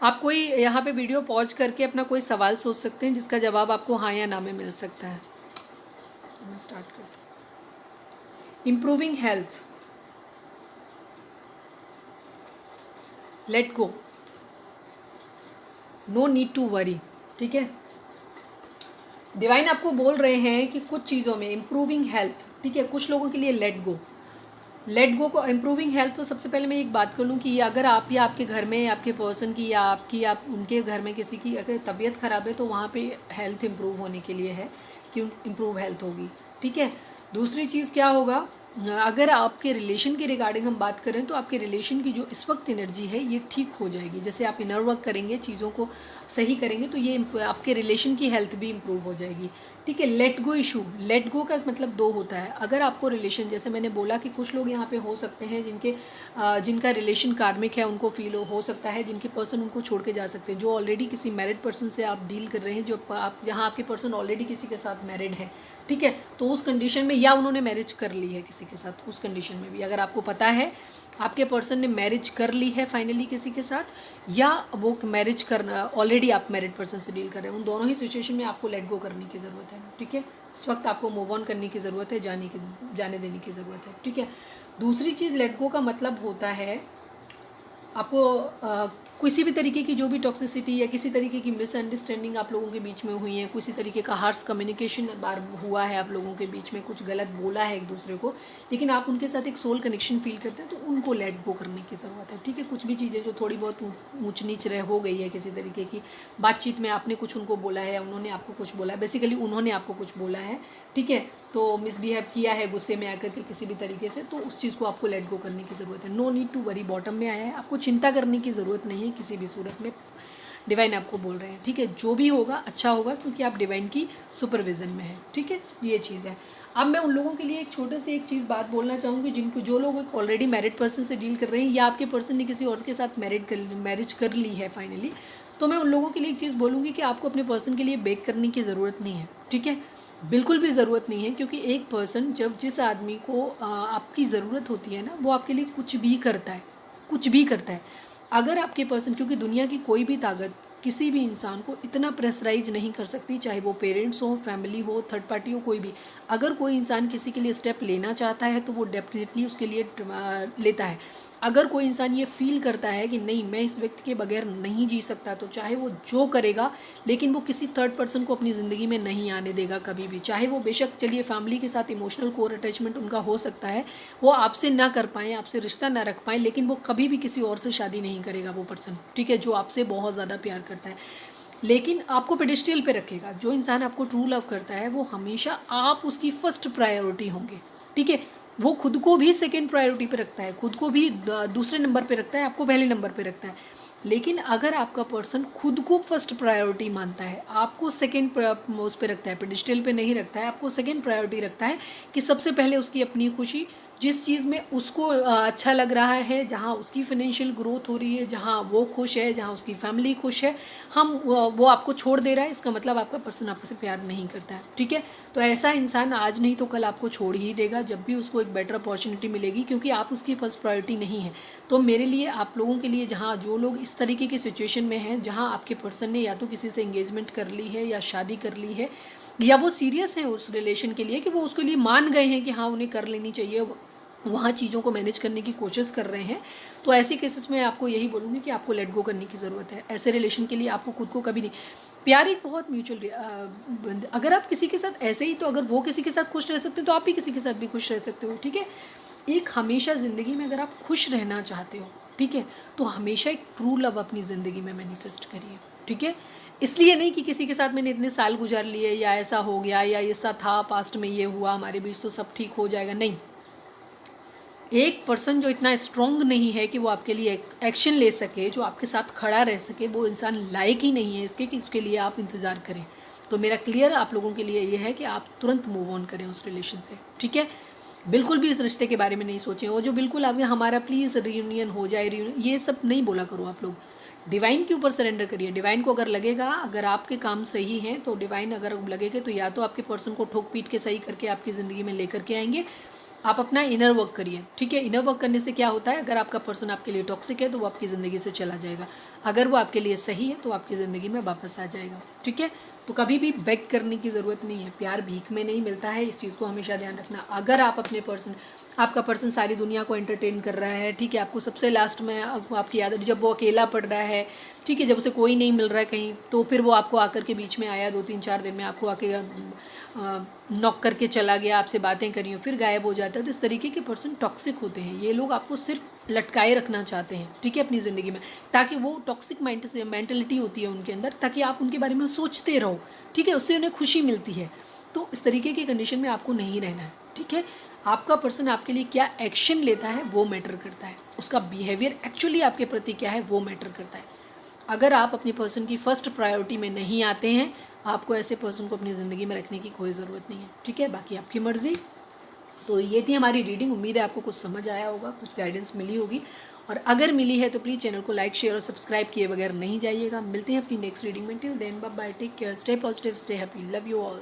आप कोई यहाँ पे वीडियो पॉज करके अपना कोई सवाल सोच सकते हैं, जिसका जवाब आपको हाँ या ना में मिल सकता है। मैं स्टार्ट करती हूँ। Improving health, let go, no need to worry. ठीक है, डिवाइन आपको बोल रहे हैं कि कुछ चीज़ों में इम्प्रूविंग हेल्थ। ठीक है, कुछ लोगों के लिए लेट गो, लेट गो को इम्प्रूविंग हेल्थ, तो सबसे पहले मैं एक बात कर लूँ कि अगर आप या आपके घर में आपके पर्सन की या आपकी आप उनके घर में किसी की अगर तबीयत ख़राब है तो वहाँ पे हेल्थ इम्प्रूव होने के लिए है कि इम्प्रूव हेल्थ होगी, ठीक है। दूसरी चीज़ क्या होगा, अगर आपके रिलेशन के रिगार्डिंग हम बात करें तो आपके रिलेशन की जो इस वक्त एनर्जी है ये ठीक हो जाएगी। जैसे आप इनर वर्क करेंगे, चीज़ों को सही करेंगे तो ये आपके रिलेशन की हेल्थ भी इम्प्रूव हो जाएगी, ठीक है। Let go issue, let go का मतलब दो होता है। अगर आपको रिलेशन, जैसे मैंने बोला कि कुछ लोग यहाँ पे हो सकते हैं जिनका रिलेशन कार्मिक है, उनको फील हो सकता है, जिनके पर्सन उनको छोड़ के जा सकते हैं। जो ऑलरेडी किसी मैरिड पर्सन से आप डील कर रहे हैं, जो आप जहाँ आपके पर्सन ऑलरेडी किसी के साथ मैरिड है, ठीक है, तो उस कंडीशन में, या उन्होंने मैरिज कर ली है किसी के साथ, उस कंडीशन में भी अगर आपको पता है आपके पर्सन ने मैरिज कर ली है फाइनली किसी के साथ, या वो मैरिज करना ऑलरेडी आप मैरिड पर्सन से डील कर रहे हैं, उन दोनों ही सिचुएशन में आपको लेट गो करने की ज़रूरत है, ठीक है। इस वक्त आपको मूव ऑन करने की ज़रूरत है, जाने देने की ज़रूरत है, ठीक है। दूसरी चीज़, लेट गो का मतलब होता है आपको किसी भी तरीके की जो भी टॉक्सिसिटी या किसी तरीके की मिसअंडरस्टैंडिंग आप लोगों के बीच में हुई है, किसी तरीके का हार्श कम्युनिकेशन बार हुआ है आप लोगों के बीच में, कुछ गलत बोला है एक दूसरे को, लेकिन आप उनके साथ एक सोल कनेक्शन फील करते हैं, तो उनको लेट गो करने की ज़रूरत है, ठीक है। कुछ भी चीज़ें जो थोड़ी बहुत ऊंच नीच हो गई है, किसी तरीके की बातचीत में आपने कुछ उनको बोला है, उन्होंने आपको कुछ बोला है, बेसिकली उन्होंने आपको कुछ बोला है, ठीक है, तो मिसबिहेव किया है गुस्से में आकर के किसी भी तरीके से, तो उस चीज़ को आपको लेट गो करने की ज़रूरत है। No need to worry, bottom में आया है, आपको चिंता करने की ज़रूरत नहीं है किसी भी सूरत में, डिवाइन आपको बोल रहे हैं, ठीक है। जो भी होगा अच्छा होगा, क्योंकि आप डिवाइन की सुपरविजन में हैं, ठीक है, ये चीज़ है। अब मैं उन लोगों के लिए एक छोटे से एक चीज़ बात बोलना चाहूँगी, जो लोग ऑलरेडी मैरिड पर्सन से डील कर रहे हैं, या आपके पर्सन ने किसी और के साथ मैरिज कर ली है फाइनली, तो मैं उन लोगों के लिए एक चीज़ बोलूँगी कि आपको अपने पर्सन के लिए बेक करने की ज़रूरत नहीं है, ठीक है, बिल्कुल भी ज़रूरत नहीं है। क्योंकि एक पर्सन जब जिस आदमी को आपकी ज़रूरत होती है ना, वो आपके लिए कुछ भी करता है, कुछ भी करता है। अगर आपके पर्सन, क्योंकि दुनिया की कोई भी ताकत किसी भी इंसान को इतना प्रेशराइज नहीं कर सकती, चाहे वो पेरेंट्स हो, फैमिली हो, थर्ड पार्टी हो, कोई भी। अगर कोई इंसान किसी के लिए स्टेप लेना चाहता है तो वो डेफिनेटली उसके लिए लेता है। अगर कोई इंसान ये फील करता है कि नहीं, मैं इस व्यक्ति के बगैर नहीं जी सकता, तो चाहे वो जो करेगा, लेकिन वो किसी थर्ड पर्सन को अपनी ज़िंदगी में नहीं आने देगा कभी भी। चाहे वो बेशक, चलिए फैमिली के साथ इमोशनल कोर अटैचमेंट उनका हो सकता है, वो आपसे ना कर पाएँ, आपसे रिश्ता ना रख पाएँ, लेकिन वो कभी भी किसी और से शादी नहीं करेगा वो पर्सन, ठीक है, जो आपसे बहुत ज़्यादा प्यार करता है। लेकिन आपको पेडिस्टल पे रखेगा। जो इंसान आपको ट्रू लव करता है, वो हमेशा आप उसकी फर्स्ट प्रायोरिटी होंगे, ठीक है। वो खुद को भी सेकंड प्रायोरिटी पे रखता है, खुद को भी दूसरे नंबर पे रखता है, आपको पहले नंबर पे रखता है। लेकिन अगर आपका पर्सन खुद को फर्स्ट प्रायोरिटी मानता है, आपको सेकंड उस पे रखता है, पेडिस्टल पे नहीं रखता है, आपको सेकंड प्रायोरिटी रखता है कि सबसे पहले उसकी अपनी खुशी, जिस चीज़ में उसको अच्छा लग रहा है, जहाँ उसकी फाइनेंशियल ग्रोथ हो रही है, जहाँ वो खुश है, जहाँ उसकी फैमिली खुश है, वो आपको छोड़ दे रहा है, इसका मतलब आपका पर्सन आपसे प्यार नहीं करता है, ठीक है। तो ऐसा इंसान आज नहीं तो कल आपको छोड़ ही देगा, जब भी उसको एक बेटर अपॉर्चुनिटी मिलेगी, क्योंकि आप उसकी फर्स्ट प्रायोरिटी नहीं है। तो मेरे लिए, आप लोगों के लिए, जहाँ जो लोग इस तरीके की सिचुएशन में हैं, जहाँ आपके पर्सन ने या तो किसी से एंगेजमेंट कर ली है या शादी कर ली है, या वो सीरियस हैं उस रिलेशन के लिए कि वो उसके लिए मान गए हैं कि हाँ उन्हें कर लेनी चाहिए, वहाँ चीज़ों को मैनेज करने की कोशिश कर रहे हैं, तो ऐसे केसेस में आपको यही बोलूँगी कि आपको लेट गो करने की ज़रूरत है। ऐसे रिलेशन के लिए आपको खुद को कभी नहीं, प्यार एक बहुत म्यूचुअल, अगर आप किसी के साथ ऐसे ही, तो अगर वो किसी के साथ खुश रह सकते हो तो आप भी किसी के साथ भी खुश रह सकते हो, ठीक है। एक हमेशा ज़िंदगी में अगर आप खुश रहना चाहते हो, ठीक है, तो हमेशा एक ट्रू लव अपनी ज़िंदगी में मैनिफेस्ट करिए, ठीक है। इसलिए नहीं कि किसी के साथ मैंने इतने साल गुजार लिए, या ऐसा हो गया, या ऐसा था पास्ट में, ये हुआ हमारे बीच तो सब ठीक हो जाएगा, नहीं। एक पर्सन जो इतना स्ट्रॉन्ग नहीं है कि वो आपके लिए एक्शन ले सके, जो आपके साथ खड़ा रह सके, वो इंसान लायक ही नहीं है इसके कि उसके लिए आप इंतज़ार करें। तो मेरा क्लियर आप लोगों के लिए ये है कि आप तुरंत मूव ऑन करें उस रिलेशन से, ठीक है। बिल्कुल भी इस रिश्ते के बारे में नहीं सोचें, और जो बिल्कुल आप हमारा प्लीज़ रियूनियन हो जाए, ये सब नहीं बोला करो आप लोग। डिवाइन के ऊपर सरेंडर करिए। डिवाइन को अगर लगेगा, अगर आपके काम सही हैं, तो डिवाइन अगर लगेगा तो या तो आपके पर्सन को ठोक पीट के सही करके आपकी ज़िंदगी में लेकर के आएंगे। आप अपना इनर वर्क करिए, ठीक है। इनर वर्क करने से क्या होता है, अगर आपका पर्सन आपके लिए टॉक्सिक है तो वो आपकी ज़िंदगी से चला जाएगा। अगर वो आपके लिए सही है तो आपकी ज़िंदगी में वापस आ जाएगा, ठीक है। तो कभी भी बेग करने की ज़रूरत नहीं है, प्यार भीख में नहीं मिलता है, इस चीज़ को हमेशा ध्यान रखना। अगर आप अपने पर्सन, आपका पर्सन सारी दुनिया को एंटरटेन कर रहा है, ठीक है, आपको सबसे लास्ट में आपकी आदत, जब वो अकेला पड़ रहा है, ठीक है, जब उसे कोई नहीं मिल रहा है कहीं, तो फिर वो आपको आकर के बीच में आया 2-3-4 दिन में, आपको आके नॉक करके चला गया, आपसे बातें करी, फिर गायब हो जाता है। तो इस तरीके के पर्सन टॉक्सिक होते हैं। ये लोग आपको सिर्फ लटकाए रखना चाहते हैं, ठीक है, अपनी ज़िंदगी में, ताकि वो टॉक्सिक मेंटलिटी होती है उनके अंदर, ताकि आप उनके बारे में सोचते रहो, ठीक है, उससे उन्हें खुशी मिलती है। तो इस तरीके की कंडीशन में आपको नहीं रहना है, ठीक है। आपका पर्सन आपके लिए क्या एक्शन लेता है वो मैटर करता है, उसका बिहेवियर एक्चुअली आपके प्रति क्या है वो मैटर करता है। अगर आप अपने पर्सन की फर्स्ट प्रायोरिटी में नहीं आते हैं, आपको ऐसे पर्सन को अपनी ज़िंदगी में रखने की कोई ज़रूरत नहीं है, ठीक है। बाकी आपकी मर्ज़ी। तो ये थी हमारी रीडिंग। उम्मीद है आपको कुछ समझ आया होगा, कुछ गाइडेंस मिली होगी, और अगर मिली है तो प्लीज़ चैनल को लाइक, शेयर और सब्सक्राइब किए बगैर नहीं जाइएगा। मिलते हैं अपनी नेक्स्ट रीडिंग में। Till then bye bye, take care, stay positive, stay happy, love you all.